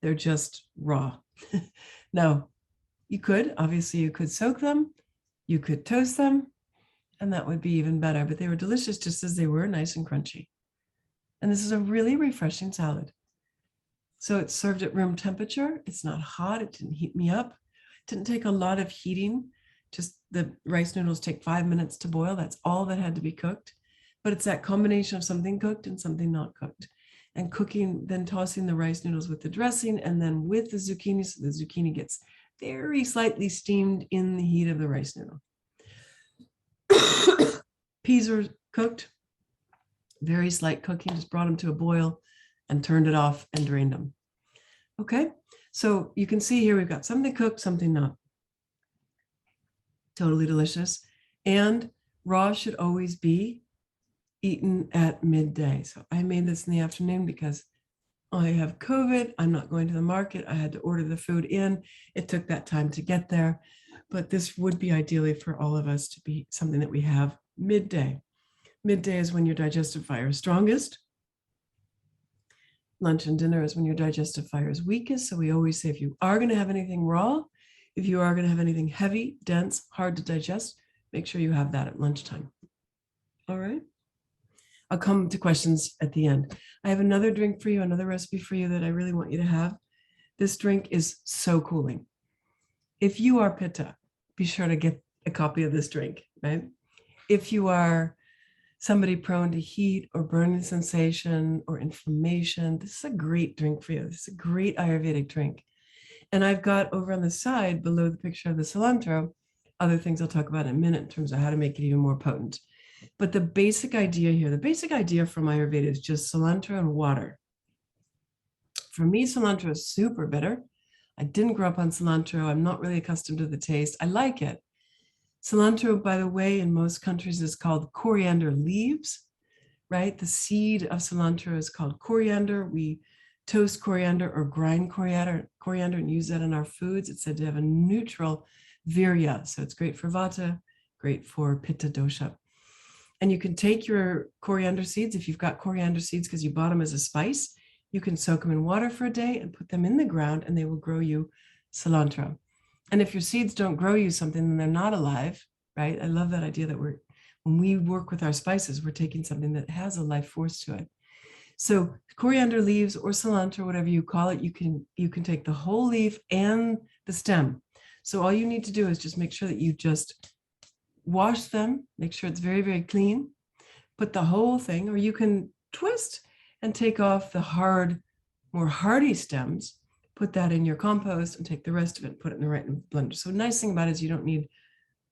They're just raw. Now, you could soak them. You could toast them, and that would be even better. But they were delicious just as they were, nice and crunchy. And this is a really refreshing salad. So it's served at room temperature. It's not hot. It didn't heat me up. It didn't take a lot of heating. Just the rice noodles take 5 minutes to boil. That's all that had to be cooked. But it's that combination of something cooked and something not cooked. And cooking, then tossing the rice noodles with the dressing and then with the zucchini, so the zucchini gets very slightly steamed in the heat of the rice noodle. Peas are cooked, very slight cooking, just brought them to a boil and turned it off and drained them. Okay, so you can see here we've got something cooked, something not. Totally delicious. And raw should always be eaten at midday. So I made this in the afternoon because I have COVID. I'm not going to the market. I had to order the food in. It took that time to get there. But this would be ideally for all of us to be something that we have midday. Midday is when your digestive fire is strongest. Lunch and dinner is when your digestive fire is weakest. So we always say if you are going to have anything raw, if you are going to have anything heavy, dense, hard to digest, make sure you have that at lunchtime. All right. I'll come to questions at the end. I have another drink for you, another recipe for you that I really want you to have. This drink is so cooling. If you are Pitta, be sure to get a copy of this drink, right? If you are somebody prone to heat or burning sensation or inflammation, this is a great drink for you. This is a great Ayurvedic drink. And I've got over on the side below the picture of the cilantro, other things I'll talk about in a minute in terms of how to make it even more potent. But the basic idea here, the basic idea from Ayurveda is just cilantro and water. For me, cilantro is super bitter. I didn't grow up on cilantro. I'm not really accustomed to the taste. I like it. Cilantro, by the way, in most countries is called coriander leaves, right? The seed of cilantro is called coriander. We toast coriander or grind coriander and use that in our foods. It's said to have a neutral virya. So it's great for vata, great for pitta dosha. And you can take your coriander seeds, if you've got coriander seeds because you bought them as a spice, you can soak them in water for a day and put them in the ground and they will grow you cilantro. And if your seeds don't grow you something, then they're not alive, right? I love that idea that when we work with our spices, we're taking something that has a life force to it. So coriander leaves or cilantro, whatever you call it, you can take the whole leaf and the stem. So all you need to do is just make sure that you just wash them, make sure it's very, very clean, put the whole thing, or you can twist and take off the hard, more hardy stems, put that in your compost and take the rest of it and put it in the right blender. So the nice thing about it is you don't need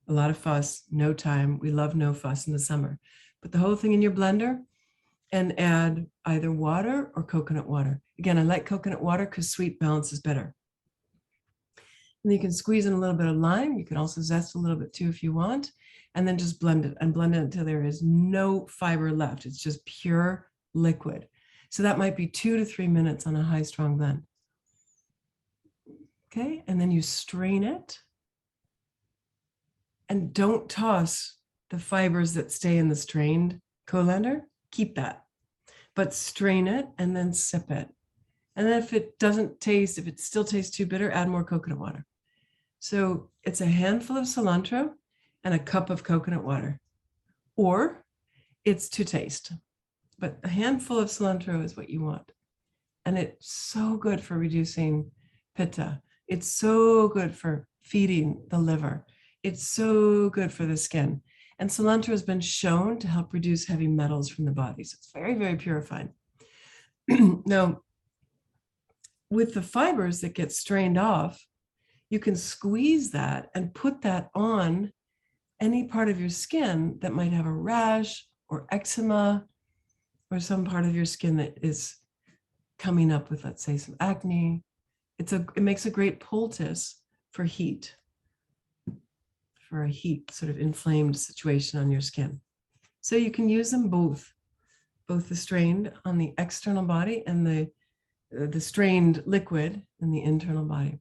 A lot of fuss, no time. We love no fuss in the summer. Put the whole thing in your blender and add either water or coconut water. Again, I like coconut water because sweet balance is better. And you can squeeze in a little bit of lime. You can also zest a little bit too if you want, and then just blend it and blend it until there is no fiber left. It's just pure liquid. So that might be 2 to 3 minutes on a high strong blend. Okay, and then you strain it. And don't toss the fibers that stay in the strained colander. Keep that, but strain it and then sip it. And then if it doesn't taste, if it still tastes too bitter, add more coconut water. So it's a handful of cilantro and a cup of coconut water, or it's to taste. But a handful of cilantro is what you want. And it's so good for reducing pitta. It's so good for feeding the liver. It's so good for the skin. And cilantro has been shown to help reduce heavy metals from the body. So it's very, very purifying. Now, with the fibers that get strained off, you can squeeze that and put that on any part of your skin that might have a rash or eczema or some part of your skin that is coming up with, let's say, some acne. It makes a great poultice for heat, for a heat sort of inflamed situation on your skin. So you can use them both the strained on the external body and the strained liquid in the internal body.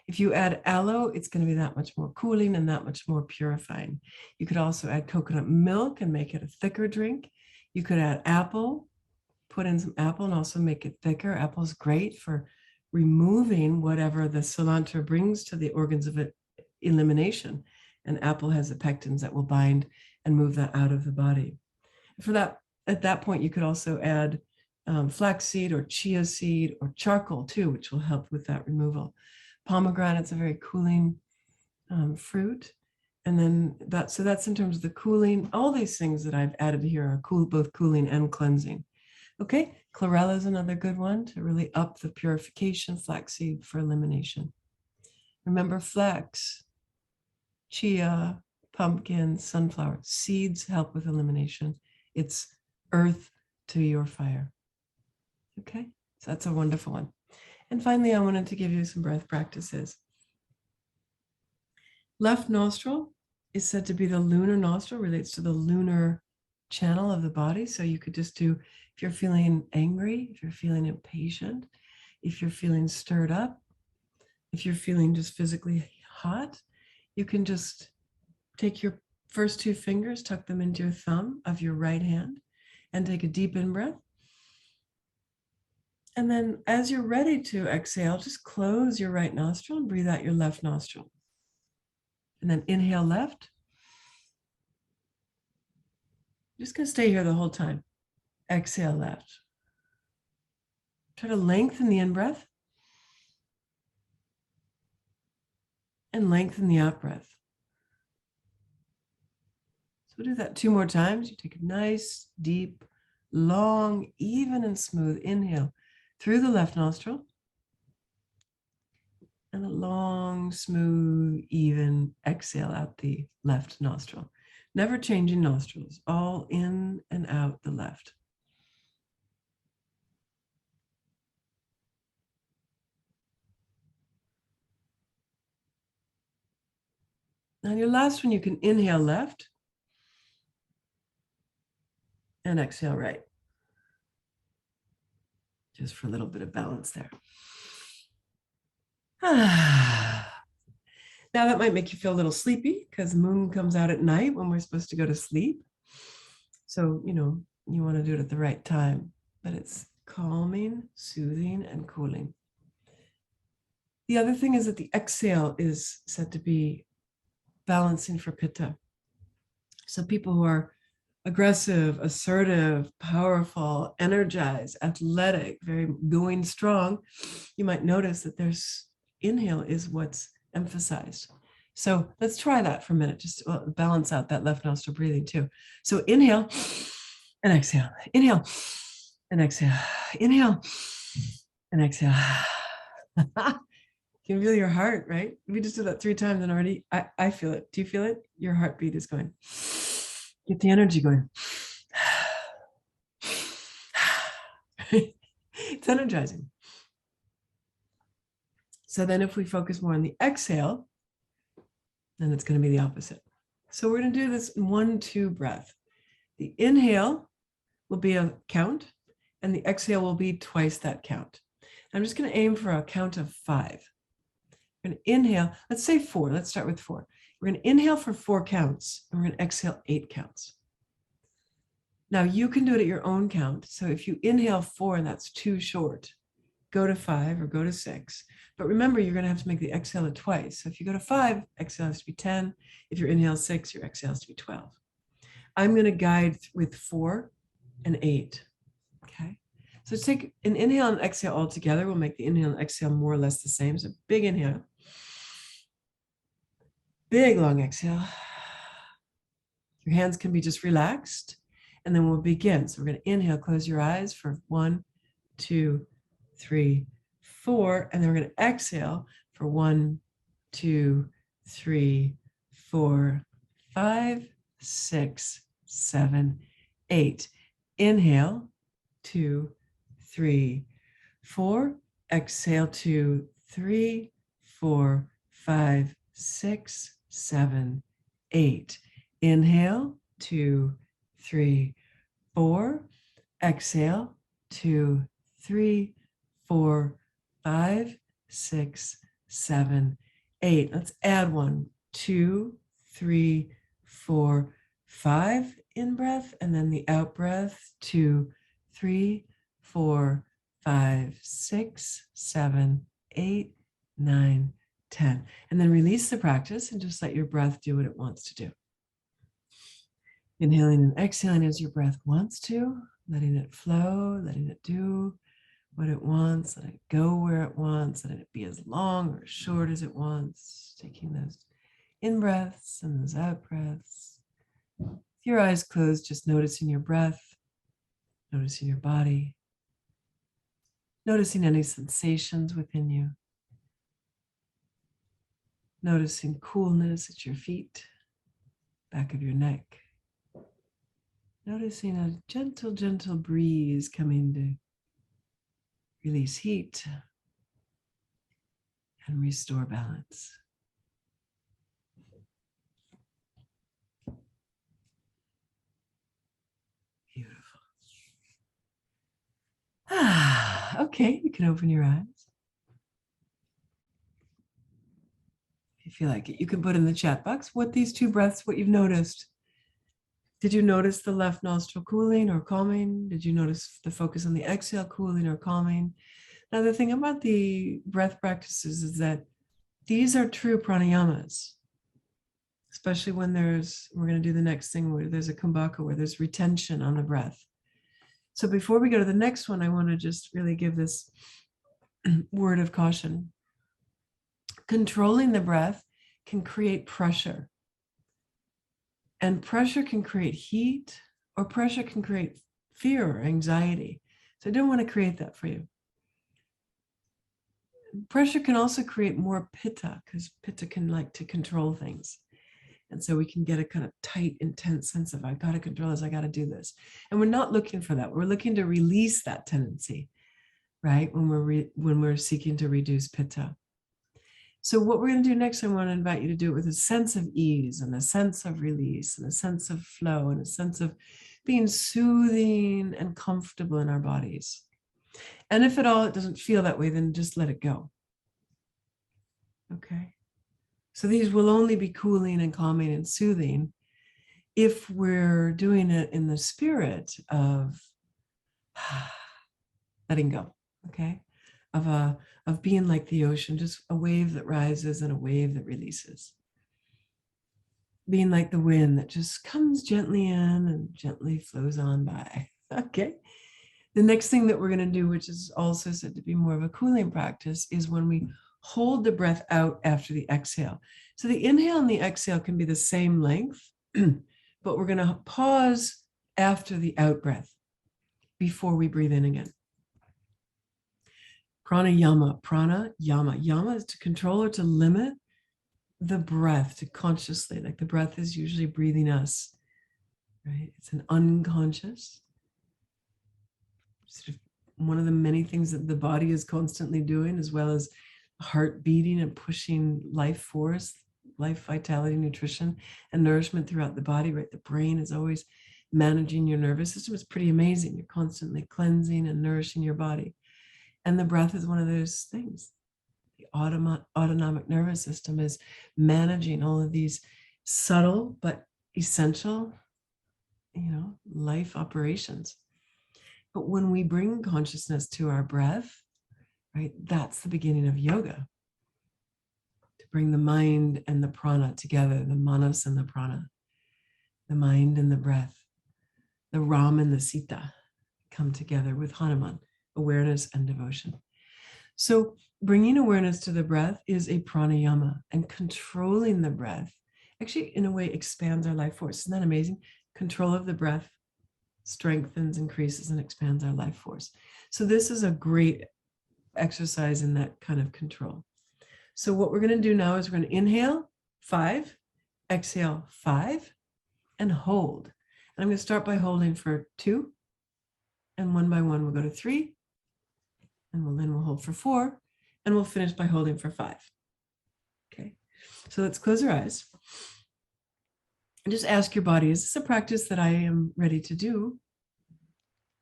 If you add aloe, it's going to be that much more cooling and that much more purifying. You could also add coconut milk and make it a thicker drink. You could add apple, put in some apple and also make it thicker. Apple is great for removing whatever the cilantro brings to the organs of elimination. And apple has the pectins that will bind and move that out of the body. For that, at that point, you could also add flaxseed or chia seed or charcoal too, which will help with that removal. Pomegranate's a very cooling fruit. And then that's in terms of the cooling. All these things that I've added here are cool, both cooling and cleansing. Okay, chlorella is another good one to really up the purification, flaxseed for elimination. Remember flax, chia, pumpkin, sunflower, seeds help with elimination. It's earth to your fire. Okay, so that's a wonderful one. And finally, I wanted to give you some breath practices. Left nostril is said to be the lunar nostril, relates to the lunar channel of the body. So you could just do, if you're feeling angry, if you're feeling impatient, if you're feeling stirred up, if you're feeling just physically hot, you can just take your first 2 fingers, tuck them into your thumb of your right hand, and take a deep in-breath. And then as you're ready to exhale, just close your right nostril and breathe out your left nostril. And then inhale left. Just going to stay here the whole time. Exhale left. Try to lengthen the in-breath and lengthen the out-breath. So we'll do that 2 more times. You take a nice, deep, long, even and smooth inhale through the left nostril. And a long, smooth, even exhale out the left nostril. Never changing nostrils, all in and out the left. On your last one, you can inhale left and exhale right. Just for a little bit of balance there. Now that might make you feel a little sleepy because the moon comes out at night when we're supposed to go to sleep. So, you want to do it at the right time, but it's calming, soothing, and cooling. The other thing is that the exhale is said to be balancing for Pitta. So people who are aggressive, assertive, powerful, energized, athletic, very going strong, you might notice that there's inhale is what's emphasized. So let's try that for a minute, just to balance out that left nostril breathing too. So inhale and exhale, inhale and exhale, inhale and exhale. You can feel your heart, right? We just did that 3 times and already I feel it. Do you feel it? Your heartbeat is going. Get the energy going. It's energizing. So then if we focus more on the exhale, then it's going to be the opposite. So we're going to do this 1-2 breath. The inhale will be a count, and the exhale will be twice that count. I'm just going to aim for a count of 5. We're going to inhale, let's say 4. Let's start with 4. We're going to inhale for 4 counts, and we're going to exhale 8 counts. Now you can do it at your own count. So if you inhale 4 and that's too short, go to 5 or go to 6. But remember, you're going to have to make the exhale twice. So if you go to 5, exhale has to be 10. If you inhale 6, your exhale has to be 12. I'm going to guide with 4 and 8. Okay. So take an inhale and exhale all together. We'll make the inhale and exhale more or less the same. So big inhale. Big long exhale. Your hands can be just relaxed. And then we'll begin. So we're going to inhale, close your eyes for 1, 2, 3, 4. And then we're going to exhale for 1, 2, 3, 4, 5, 6, 7, 8. Inhale, 2, 3, 4. Exhale, 2, 3, 4, 5, 6, 7, 8. Inhale, 2, 3, 4. Exhale, 2, 3, 4, 5, 6, 7, 8. Let's add 1, 2, 3, 4, 5 in breath, and then the out breath, 2, 3, 4, 5, 6, 7, 8, 9, 10. And then release the practice and just let your breath do what it wants to do. Inhaling and exhaling as your breath wants to, letting it flow, letting it do what it wants, letting it go where it wants, letting it be as long or as short as it wants, taking those in breaths and those out breaths. With your eyes closed, just noticing your breath, noticing your body, noticing any sensations within you, noticing coolness at your feet, back of your neck. Noticing a gentle, gentle breeze coming to release heat and restore balance. Beautiful. Okay, you can open your eyes. If you feel like it, you can put in the chat box what these 2 breaths, what you've noticed. Did you notice the left nostril cooling or calming? Did you notice the focus on the exhale cooling or calming? Now, the thing about the breath practices is that these are true pranayamas, especially when we're going to do the next thing where there's a kumbhaka, where there's retention on the breath. So before we go to the next one, I want to just really give this word of caution. Controlling the breath can create pressure. And pressure can create heat, or pressure can create fear or anxiety. So I don't want to create that for you. Pressure can also create more pitta, because pitta can like to control things. And so we can get a kind of tight, intense sense of, I've got to control this, I got to do this. And we're not looking for that. We're looking to release that tendency, right? When we're seeking to reduce pitta. So what we're going to do next, I want to invite you to do it with a sense of ease and a sense of release and a sense of flow and a sense of being soothing and comfortable in our bodies. And if at all it doesn't feel that way, then just let it go. Okay. So these will only be cooling and calming and soothing if we're doing it in the spirit of letting go. Okay. Of being like the ocean, just a wave that rises and a wave that releases. Being like the wind that just comes gently in and gently flows on by. Okay. The next thing that we're going to do, which is also said to be more of a cooling practice, is when we hold the breath out after the exhale. So the inhale and the exhale can be the same length, but we're going to pause after the out breath before we breathe in again. Pranayama, pranayama. Yama is to control or to limit the breath, to consciously, like the breath is usually breathing us, right? It's an unconscious, sort of one of the many things that the body is constantly doing, as well as heart beating and pushing life force, life, vitality, nutrition, and nourishment throughout the body, right? The brain is always managing your nervous system. It's pretty amazing. You're constantly cleansing and nourishing your body. And the breath is one of those things. The autonomic nervous system is managing all of these subtle but essential, life operations. But when we bring consciousness to our breath, right, that's the beginning of yoga. To bring the mind and the prana together, the manas and the prana, the mind and the breath, the ram and the sita come together with Hanuman, awareness and devotion. So bringing awareness to the breath is a pranayama, and controlling the breath actually, in a way, expands our life force. Isn't that amazing? Control of the breath strengthens, increases, and expands our life force. So this is a great exercise in that kind of control. So what we're going to do now is we're going to inhale 5, exhale 5, and hold. And I'm going to start by holding for 2, and one by one we'll go to 3, and then we'll hold for 4, and we'll finish by holding for 5. Okay, so let's close our eyes. And just ask your body, is this a practice that I am ready to do?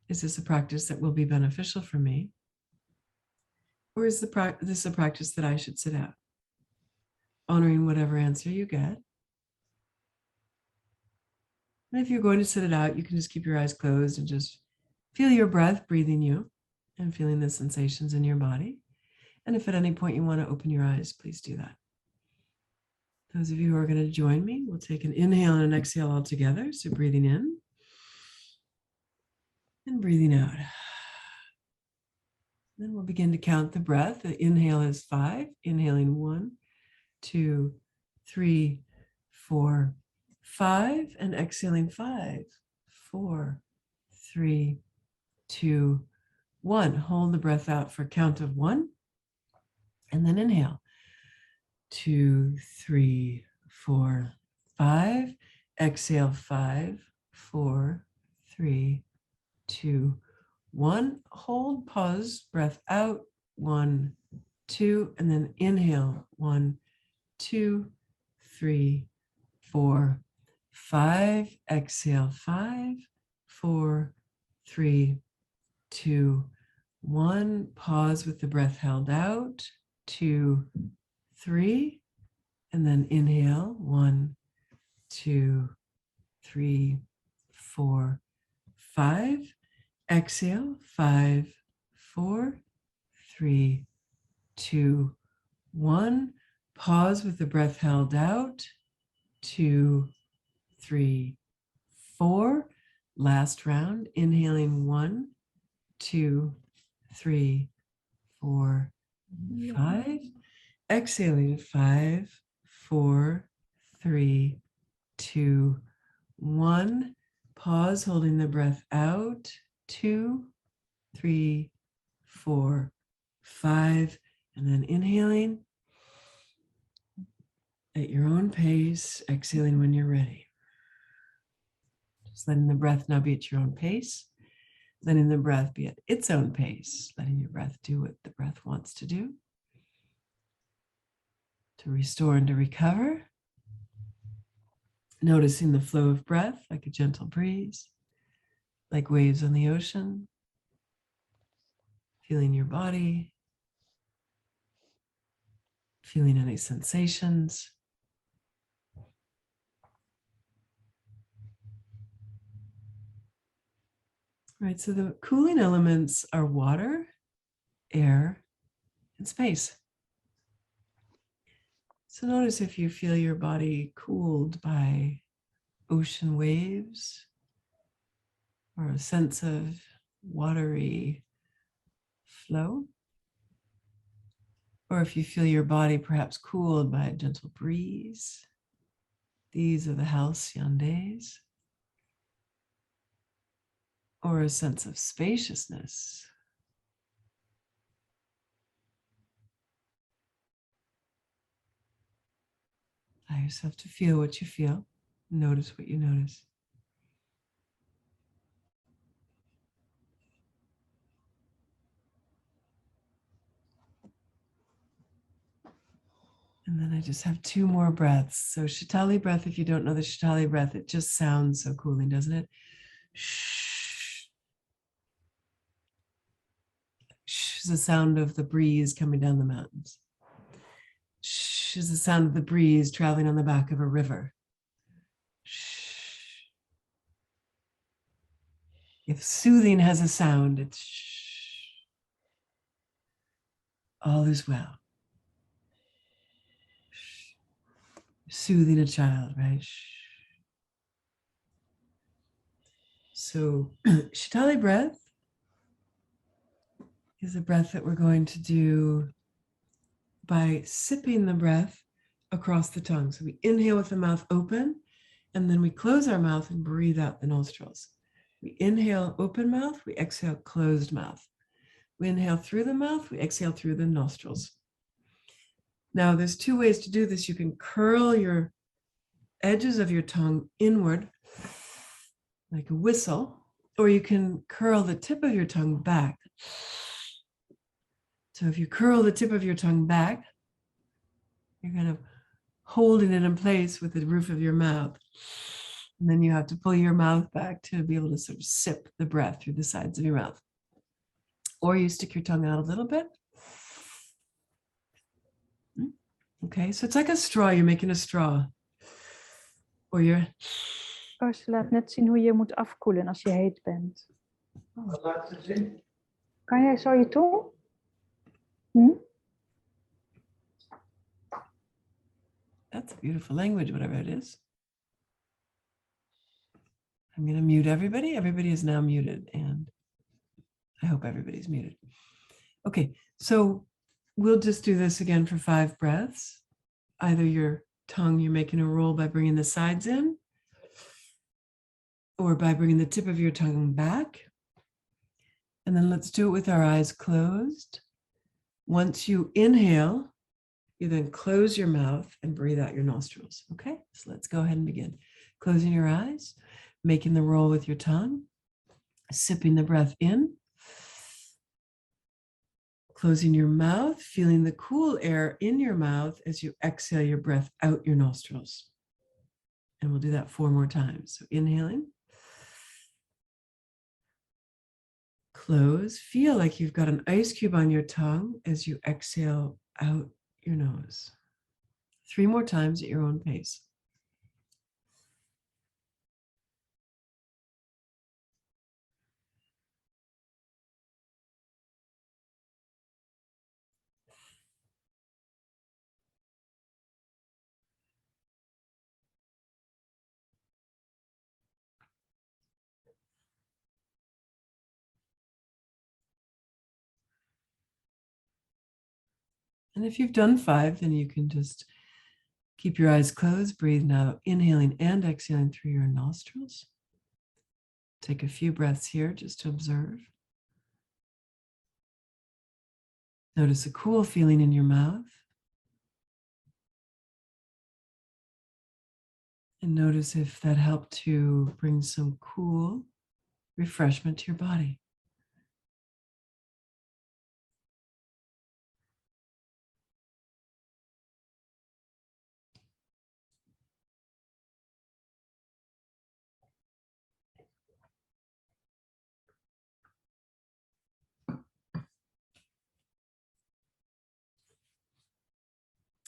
Is this a practice that will be beneficial for me? Or is this a practice that I should sit out? Honoring whatever answer you get. And if you're going to sit it out, you can just keep your eyes closed and just feel your breath breathing you and feeling the sensations in your body. And if at any point you want to open your eyes, please do that. Those of you who are going to join me, we'll take an inhale and an exhale all together. So breathing in and breathing out. Then we'll begin to count the breath. The inhale is 5, inhaling 1, 2, 3, 4, 5, and exhaling 5, 4, 3, 2, 1. Hold the breath out for a count of 1, and then inhale. 2, 3, 4, 5. Exhale 5, 4, 3, 2, 1. Hold, pause, breath out. 1, 2, and then inhale. 1, 2, 3, 4, 5. Exhale 5, 4, 3, 2, 1. Pause with the breath held out. 2, 3, and then inhale. 1, 2, 3, 4, 5. Exhale 5, 4, 3, 2, 1. Pause with the breath held out. 2, 3, 4. Last round. Inhaling 1, 2, 3, 4, 5. Exhaling 5, 4, 3, 2, 1. Pause, holding the breath out. 2, 3, 4, 5. And then inhaling at your own pace, exhaling when you're ready. Just letting the breath now be at your own pace, letting the breath be at its own pace, letting your breath do what the breath wants to do, to restore and to recover. Noticing the flow of breath like a gentle breeze, like waves on the ocean. Feeling your body, feeling any sensations. Right, so the cooling elements are water, air, and space. So notice if you feel your body cooled by ocean waves or a sense of watery flow, or if you feel your body perhaps cooled by a gentle breeze. These are the halcyon days. Or a sense of spaciousness, Allow yourself to feel what you feel. Notice what you notice. And then I just have 2 more breaths. So Shatali breath, if you don't know the Shatali breath, it just sounds so cooling, doesn't it? Shh. Shh is the sound of the breeze coming down the mountains. Shh is the sound of the breeze traveling on the back of a river. Shh. If soothing has a sound, it's shh. All is well. Shh. Soothing a child, right? Shh. So Shatali breath is a breath that we're going to do by sipping the breath across the tongue. So we inhale with the mouth open, and then we close our mouth and breathe out the nostrils. We inhale open mouth, we exhale closed mouth. We inhale through the mouth, we exhale through the nostrils. Now, there's 2 ways to do this. You can curl your edges of your tongue inward, like a whistle, or you can curl the tip of your tongue back. So if you curl the tip of your tongue back, you're kind of holding it in place with the roof of your mouth. And then you have to pull your mouth back to be able to sort of sip the breath through the sides of your mouth. Or you stick your tongue out a little bit. Okay, so it's like a straw. You're making a straw. Or you're... Ze laat net zien hoe je moet afkoelen als je heet bent. Kan jij zo je tong? That's a beautiful language, whatever it is. I'm going to mute everybody. Everybody is now muted, and I hope everybody's muted. Okay, so we'll just do this again for 5 breaths. Either your tongue, you're making a roll by bringing the sides in, or by bringing the tip of your tongue back. And then let's do it with our eyes closed. Once you inhale, you then close your mouth and breathe out your nostrils. Okay, so let's go ahead and begin. Closing your eyes, making the roll with your tongue, sipping the breath in, closing your mouth, feeling the cool air in your mouth as you exhale your breath out your nostrils. And we'll do that 4 more times. So inhaling, close, feel like you've got an ice cube on your tongue as you exhale out your nose. 3 more times at your own pace. And if you've done 5, then you can just keep your eyes closed, breathe now, inhaling and exhaling through your nostrils. Take a few breaths here just to observe. Notice a cool feeling in your mouth. And notice if that helped to bring some cool refreshment to your body.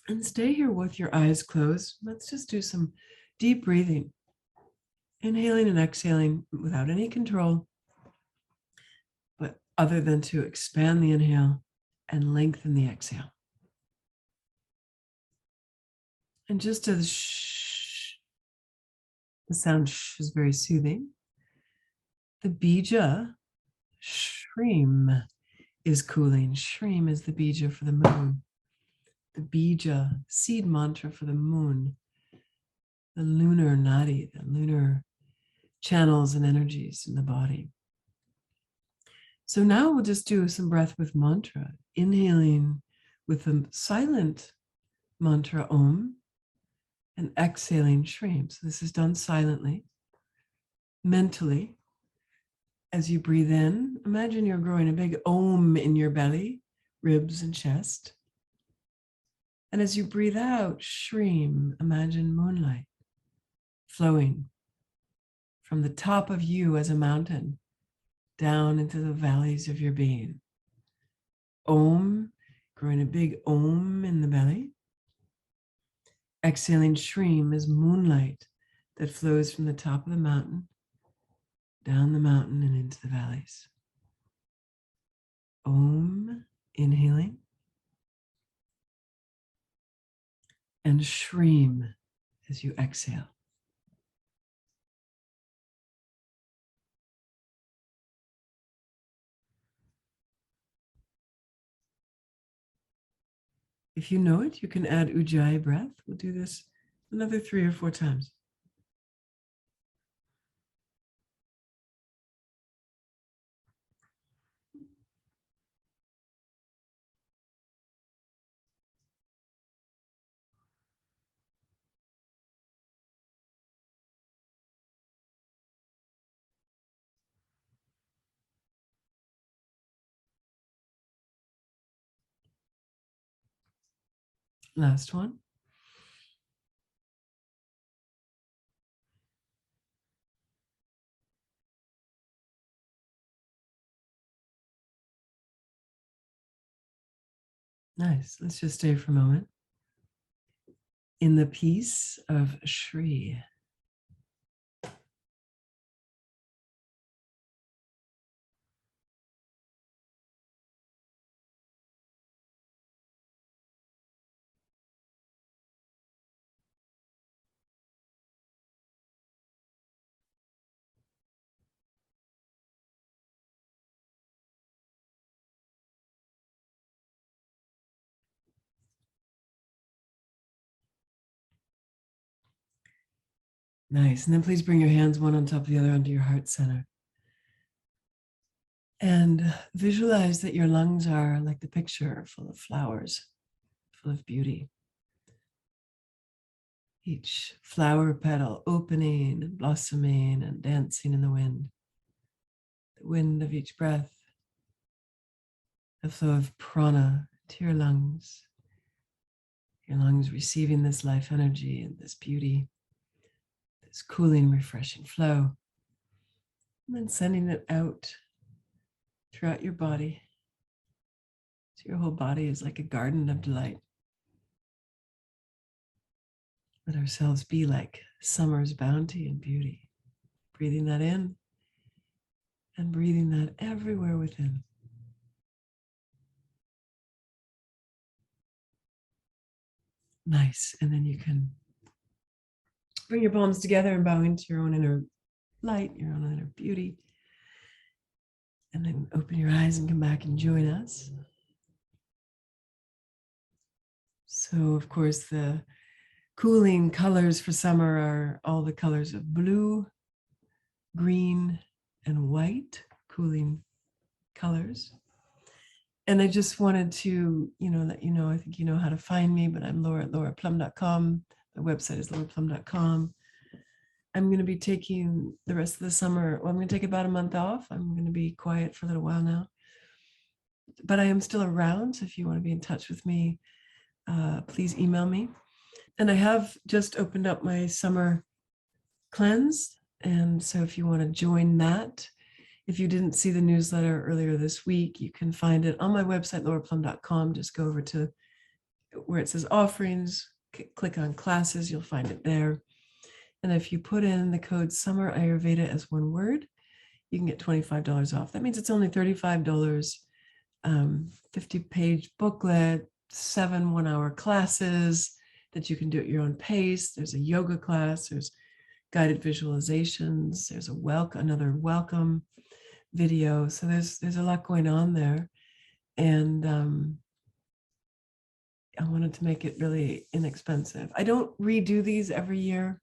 And stay here with your eyes closed. Let's just do some deep breathing. Inhaling and exhaling without any control, but other than to expand the inhale and lengthen the exhale. And just as shh, the sound shh is very soothing. The bija, shreem, is cooling. Shreem is the bija for the moon. The bija, seed mantra for the moon. The lunar nadi, the lunar channels and energies in the body. So now we'll just do some breath with mantra, inhaling with the silent mantra Om, and exhaling shrim. So this is done silently, mentally. As you breathe in, imagine you're growing a big Om in your belly, ribs and chest. And as you breathe out, shrim, imagine moonlight flowing from the top of you as a mountain down into the valleys of your being. Om, growing a big Om in the belly. Exhaling shrim is moonlight that flows from the top of the mountain, down the mountain and into the valleys. Om, inhaling. And shrim as you exhale. If you know it, you can add ujjayi breath. We'll do this another 3 or 4 times. Last one. Nice. Let's just stay for a moment in the peace of Shri. Nice. And then please bring your hands one on top of the other onto your heart center. And visualize that your lungs are like the picture, full of flowers, full of beauty. Each flower petal opening and blossoming and dancing in the wind. The wind of each breath, the flow of prana to your lungs receiving this life energy and this beauty, this cooling, refreshing flow, and then sending it out throughout your body. So your whole body is like a garden of delight. Let ourselves be like summer's bounty and beauty. Breathing that in and breathing that everywhere within. Nice. And then you can bring your palms together and bow into your own inner light, your own inner beauty. And then open your eyes and come back and join us. So, of course, the cooling colors for summer are all the colors of blue, green, and white, cooling colors. And I just wanted to, let you know, I think you know how to find me, but I'm Laura at lauraplum.com. My website is lauraplum.com. I'm going to be taking the rest of the summer. Well, I'm going to take about a month off. I'm going to be quiet for a little while now. But I am still around. So if you want to be in touch with me, please email me. And I have just opened up my summer cleanse. And so if you want to join that, if you didn't see the newsletter earlier this week, you can find it on my website, lauraplum.com. Just go over to where it says offerings, click on classes, you'll find it there. And if you put in the code Summer Ayurveda as one word, you can get $25 off. That means it's only $35, 50-page booklet, 7 one-hour classes that you can do at your own pace. There's a yoga class, there's guided visualizations, there's another welcome video. So there's a lot going on there. And I wanted to make it really inexpensive. I don't redo these every year.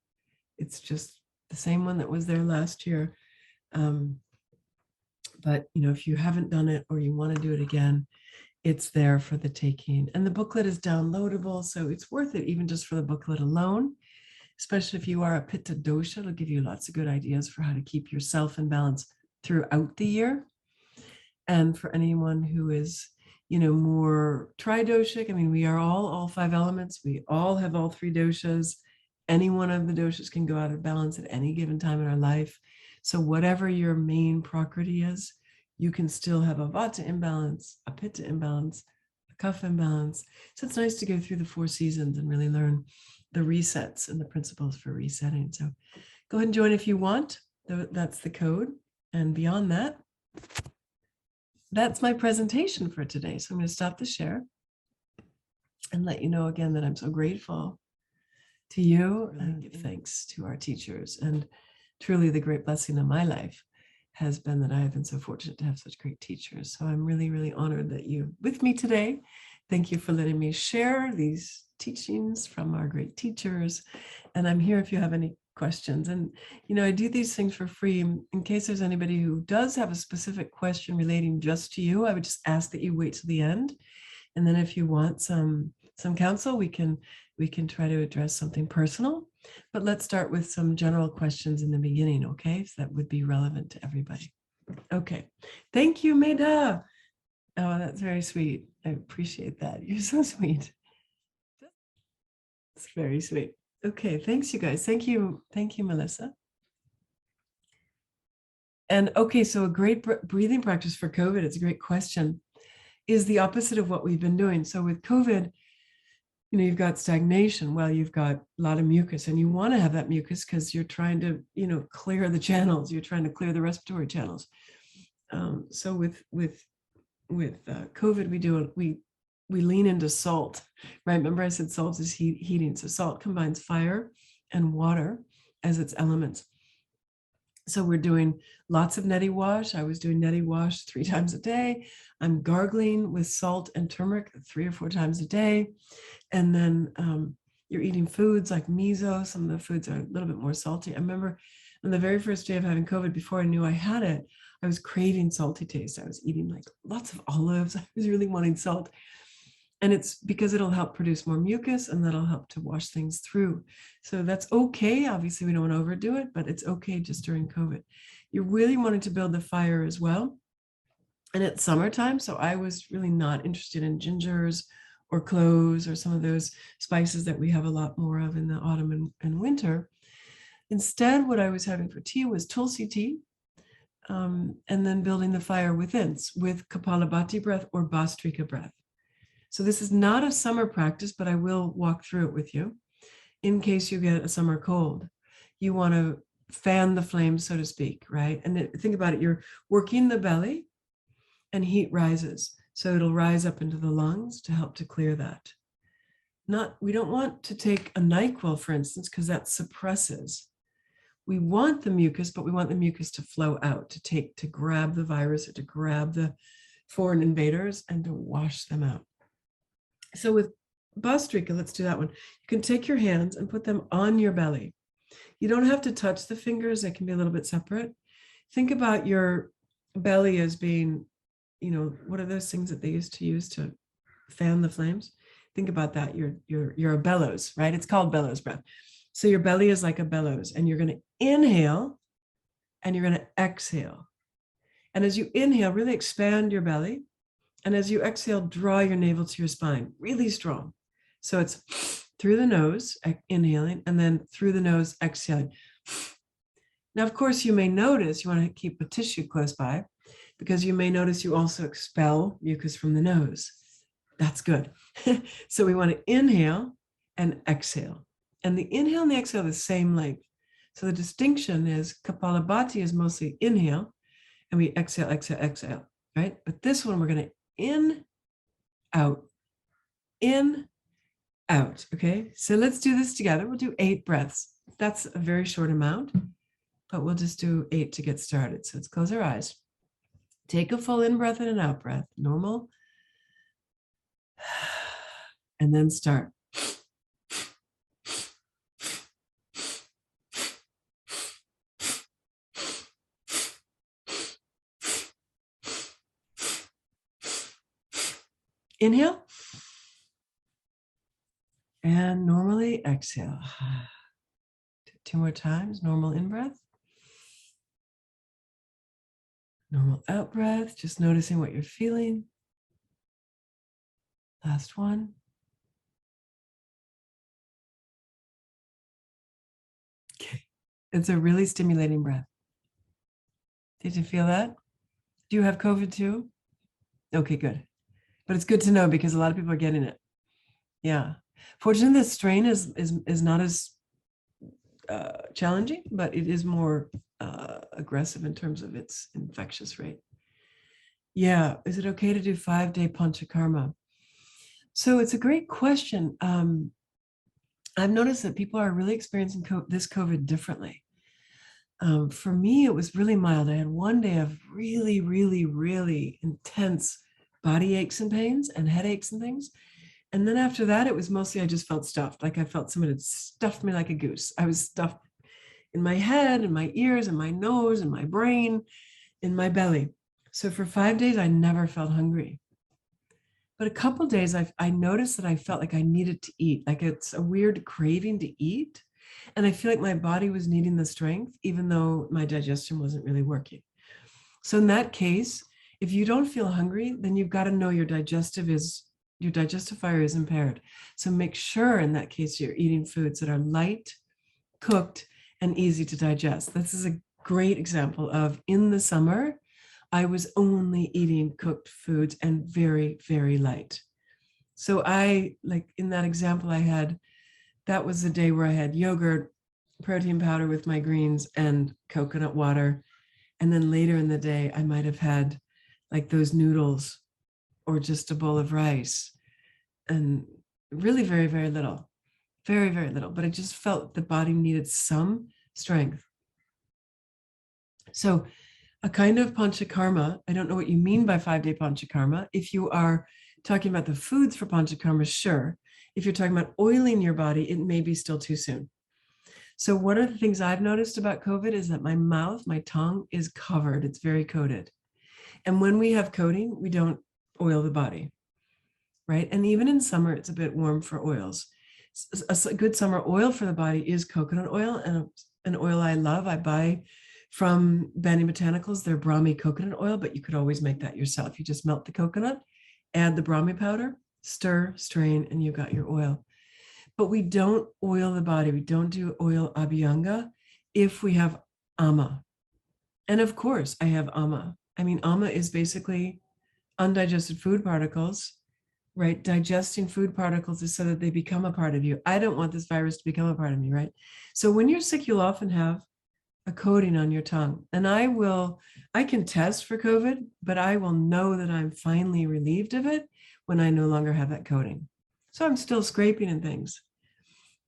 It's just the same one that was there last year. But if you haven't done it or you want to do it again, it's there for the taking. And the booklet is downloadable, so it's worth it even just for the booklet alone. especially if you are a Pitta dosha. It'll give you lots of good ideas for how to keep yourself in balance throughout the year. And for anyone who is, more tridoshic, I mean, we are all 5 elements. We all have all 3 doshas. Any one of the doshas can go out of balance at any given time in our life. So whatever your main prakriti is, you can still have a vata imbalance, a pitta imbalance, a kapha imbalance. So it's nice to go through the 4 seasons and really learn the resets and the principles for resetting. So go ahead and join if you want. That's the code. And beyond that, that's my presentation for today. So I'm going to stop the share and let you know again that I'm so grateful to you and give thanks to our teachers. And truly the great blessing of my life has been that I have been so fortunate to have such great teachers. So I'm really, really honored that you're with me today. Thank you for letting me share these teachings from our great teachers. And I'm here if you have any questions. And, I do these things for free in case there's anybody who does have a specific question relating just to you. I would just ask that you wait till the end. And then if you want some counsel, we can try to address something personal. But let's start with some general questions in the beginning, okay? So that would be relevant to everybody. Okay. Thank you, Meda. Oh, that's very sweet. I appreciate that. You're so sweet. It's very sweet. Okay, thanks, you guys. Thank you, Melissa. And okay, so a great breathing practice for COVID, it's a great question, is the opposite of what we've been doing. So with COVID, you've got stagnation. Well, you've got a lot of mucus, and you want to have that mucus because you're trying to, clear the channels. You're trying to clear the respiratory channels. So with COVID, we lean into salt, right? Remember I said salt is heating. So salt combines fire and water as its elements. So we're doing lots of neti wash. I was doing neti wash 3 times a day. I'm gargling with salt and turmeric 3 or 4 times a day. And then you're eating foods like miso. Some of the foods are a little bit more salty. I remember on the very first day of having COVID, before I knew I had it, I was craving salty taste. I was eating like lots of olives. I was really wanting salt. And it's because it'll help produce more mucus, and that'll help to wash things through. So that's okay. Obviously, we don't want to overdo it, but it's okay just during COVID. You're really wanting to build the fire as well. And it's summertime, so I was really not interested in gingers or cloves or some of those spices that we have a lot more of in the autumn and winter. Instead, what I was having for tea was tulsi tea, and then building the fire within with Kapalabhati breath or Bhastrika breath. So this is not a summer practice, but I will walk through it with you in case you get a summer cold. You want to fan the flames, so to speak, right? And think about it, you're working the belly and heat rises. So it'll rise up into the lungs to help to clear that. We don't want to take a NyQuil, for instance, because that suppresses. We want the mucus, but we want the mucus to flow out, to grab the virus or to grab the foreign invaders and to wash them out. So with Bhastrika, let's do that one. You can take your hands and put them on your belly. You don't have to touch the fingers. They can be a little bit separate. Think about your belly as being, what are those things that they used to use to fan the flames? Think about that. You're a bellows, right? It's called bellows breath. So your belly is like a bellows, and you're going to inhale and you're going to exhale. And as you inhale, really expand your belly. And as you exhale, draw your navel to your spine, really strong. So it's through the nose, inhaling, and then through the nose, exhaling. Now, of course, you may notice, you want to keep a tissue close by, because you may notice you also expel mucus from the nose. That's good. So we want to inhale and exhale. And the inhale and the exhale are the same length. So the distinction is Kapalabhati is mostly inhale, and we exhale, exhale, exhale, right? But this one, we're going to in, out, okay? So let's do this together. We'll do 8 breaths. That's a very short amount, but we'll just do 8 to get started. So let's close our eyes. Take a full in breath and an out breath, normal. And then start. Inhale. And normally exhale. 2 more times. Normal in-breath. Normal out-breath. Just noticing what you're feeling. Last one. Okay. It's a really stimulating breath. Did you feel that? Do you have COVID too? Okay, good. But it's good to know because a lot of people are getting it. Yeah. Fortunately, this strain is not as challenging, but it is more aggressive in terms of its infectious rate. Yeah. Is it okay to do 5-day panchakarma? So it's a great question. I've noticed that people are really experiencing this COVID differently. For me, it was really mild. I had one day of really, really, really intense body aches and pains and headaches and things. And then after that, it was mostly I just felt stuffed. Like I felt someone had stuffed me like a goose. I was stuffed in my head and my ears and my nose and my brain, in my belly. So for 5 days, I never felt hungry. But a couple of days, I noticed that I felt like I needed to eat. Like it's a weird craving to eat. And I feel like my body was needing the strength, even though my digestion wasn't really working. So in that case, if you don't feel hungry, then you've got to know your digestive fire is impaired. So make sure in that case, you're eating foods that are light, cooked, and easy to digest. This is a great example of in the summer, I was only eating cooked foods and very, very light. So I, like in that example I had, that was the day where I had yogurt, protein powder with my greens, and coconut water. And then later in the day, I might have had like those noodles or just a bowl of rice, and really very, very little, very, very little. But I just felt the body needed some strength. So a kind of panchakarma, I don't know what you mean by 5-day panchakarma. If you are talking about the foods for panchakarma, sure. If you're talking about oiling your body, it may be still too soon. So one of the things I've noticed about COVID is that my mouth, my tongue is covered. It's very coated. And when we have coating, we don't oil the body, right? And even in summer, it's a bit warm for oils. A good summer oil for the body is coconut oil, and an oil I love. I buy from Bani Botanicals, their Brahmi coconut oil, but you could always make that yourself. You just melt the coconut, add the Brahmi powder, stir, strain, and you got your oil. But we don't oil the body. We don't do oil abhyanga if we have ama. And of course, I have ama. I mean, ama is basically undigested food particles, right? Digesting food particles is so that they become a part of you. I don't want this virus to become a part of me, right? So when you're sick, you'll often have a coating on your tongue. And I can test for COVID, but I will know that I'm finally relieved of it when I no longer have that coating. So I'm still scraping and things,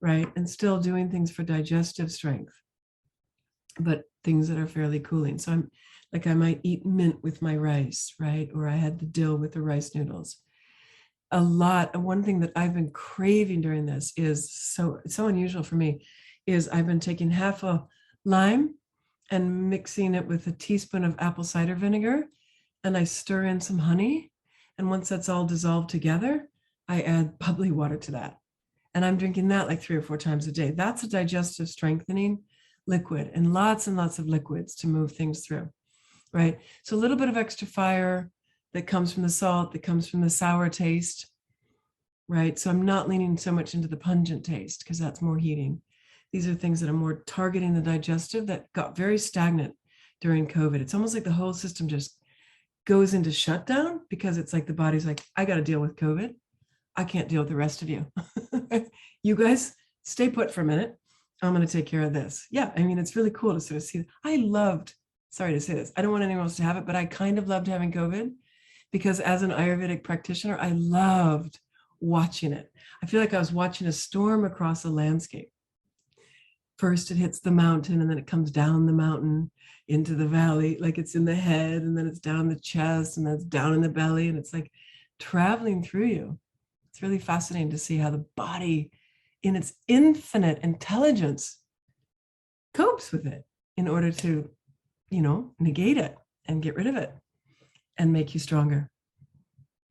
right? And still doing things for digestive strength, but things that are fairly cooling. So I'm like, I might eat mint with my rice, right? Or I had the dill with the rice noodles. One thing that I've been craving during this is it's so unusual for me, is I've been taking half a lime and mixing it with a teaspoon of apple cider vinegar, and I stir in some honey. And once that's all dissolved together, I add bubbly water to that. And I'm drinking that like 3 or 4 times a day. That's a digestive strengthening liquid, and lots of liquids to move things through, right? So a little bit of extra fire that comes from the salt, that comes from the sour taste, right? So I'm not leaning so much into the pungent taste because that's more heating. These are things that are more targeting the digestive that got very stagnant during COVID. It's almost like the whole system just goes into shutdown because it's like the body's like, I got to deal with COVID. I can't deal with the rest of you. You guys stay put for a minute. I'm going to take care of this. Yeah. I mean, it's really cool to sort of see. Sorry to say this, I don't want anyone else to have it, but I kind of loved having COVID because as an Ayurvedic practitioner, I loved watching it. I feel like I was watching a storm across a landscape. First it hits the mountain and then it comes down the mountain into the valley, like it's in the head, and then it's down the chest, and then it's down in the belly, and it's like traveling through you. It's really fascinating to see how the body in its infinite intelligence copes with it in order to, negate it and get rid of it and make you stronger,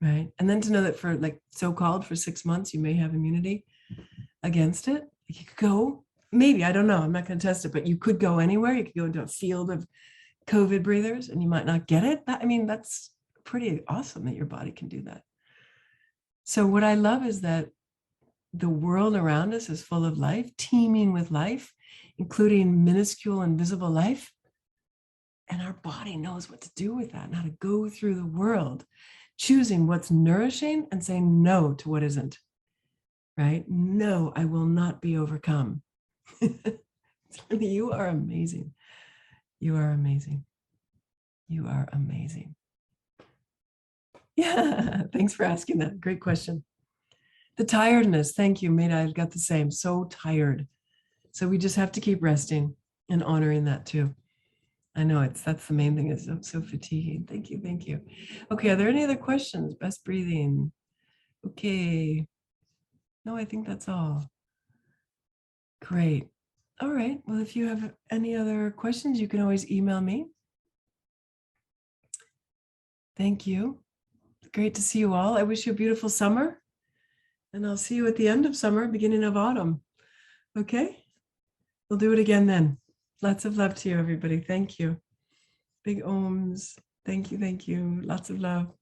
right? And then to know that for like so-called for 6 months, you may have immunity against it. You could go maybe, I don't know. I'm not going to test it, but you could go anywhere. You could go into a field of COVID breathers and you might not get it. I mean, that's pretty awesome that your body can do that. So what I love is that the world around us is full of life, teeming with life, including minuscule invisible life. And our body knows what to do with that and how to go through the world, choosing what's nourishing and saying no to what isn't, right? No, I will not be overcome. You are amazing. You are amazing. You are amazing. Yeah, thanks for asking that. Great question. The tiredness, thank you, Maida. I've got the same. So tired. So we just have to keep resting and honoring that too. I know that's the main thing, is I'm so fatigued. Thank you, thank you. Okay, are there any other questions? Best breathing. Okay. No, I think that's all. Great. All right. Well, if you have any other questions, you can always email me. Thank you. Great to see you all. I wish you a beautiful summer. And I'll see you at the end of summer, beginning of autumn. Okay? We'll do it again then. Lots of love to you, everybody. Thank you. Big ohms. Thank you. Thank you. Lots of love.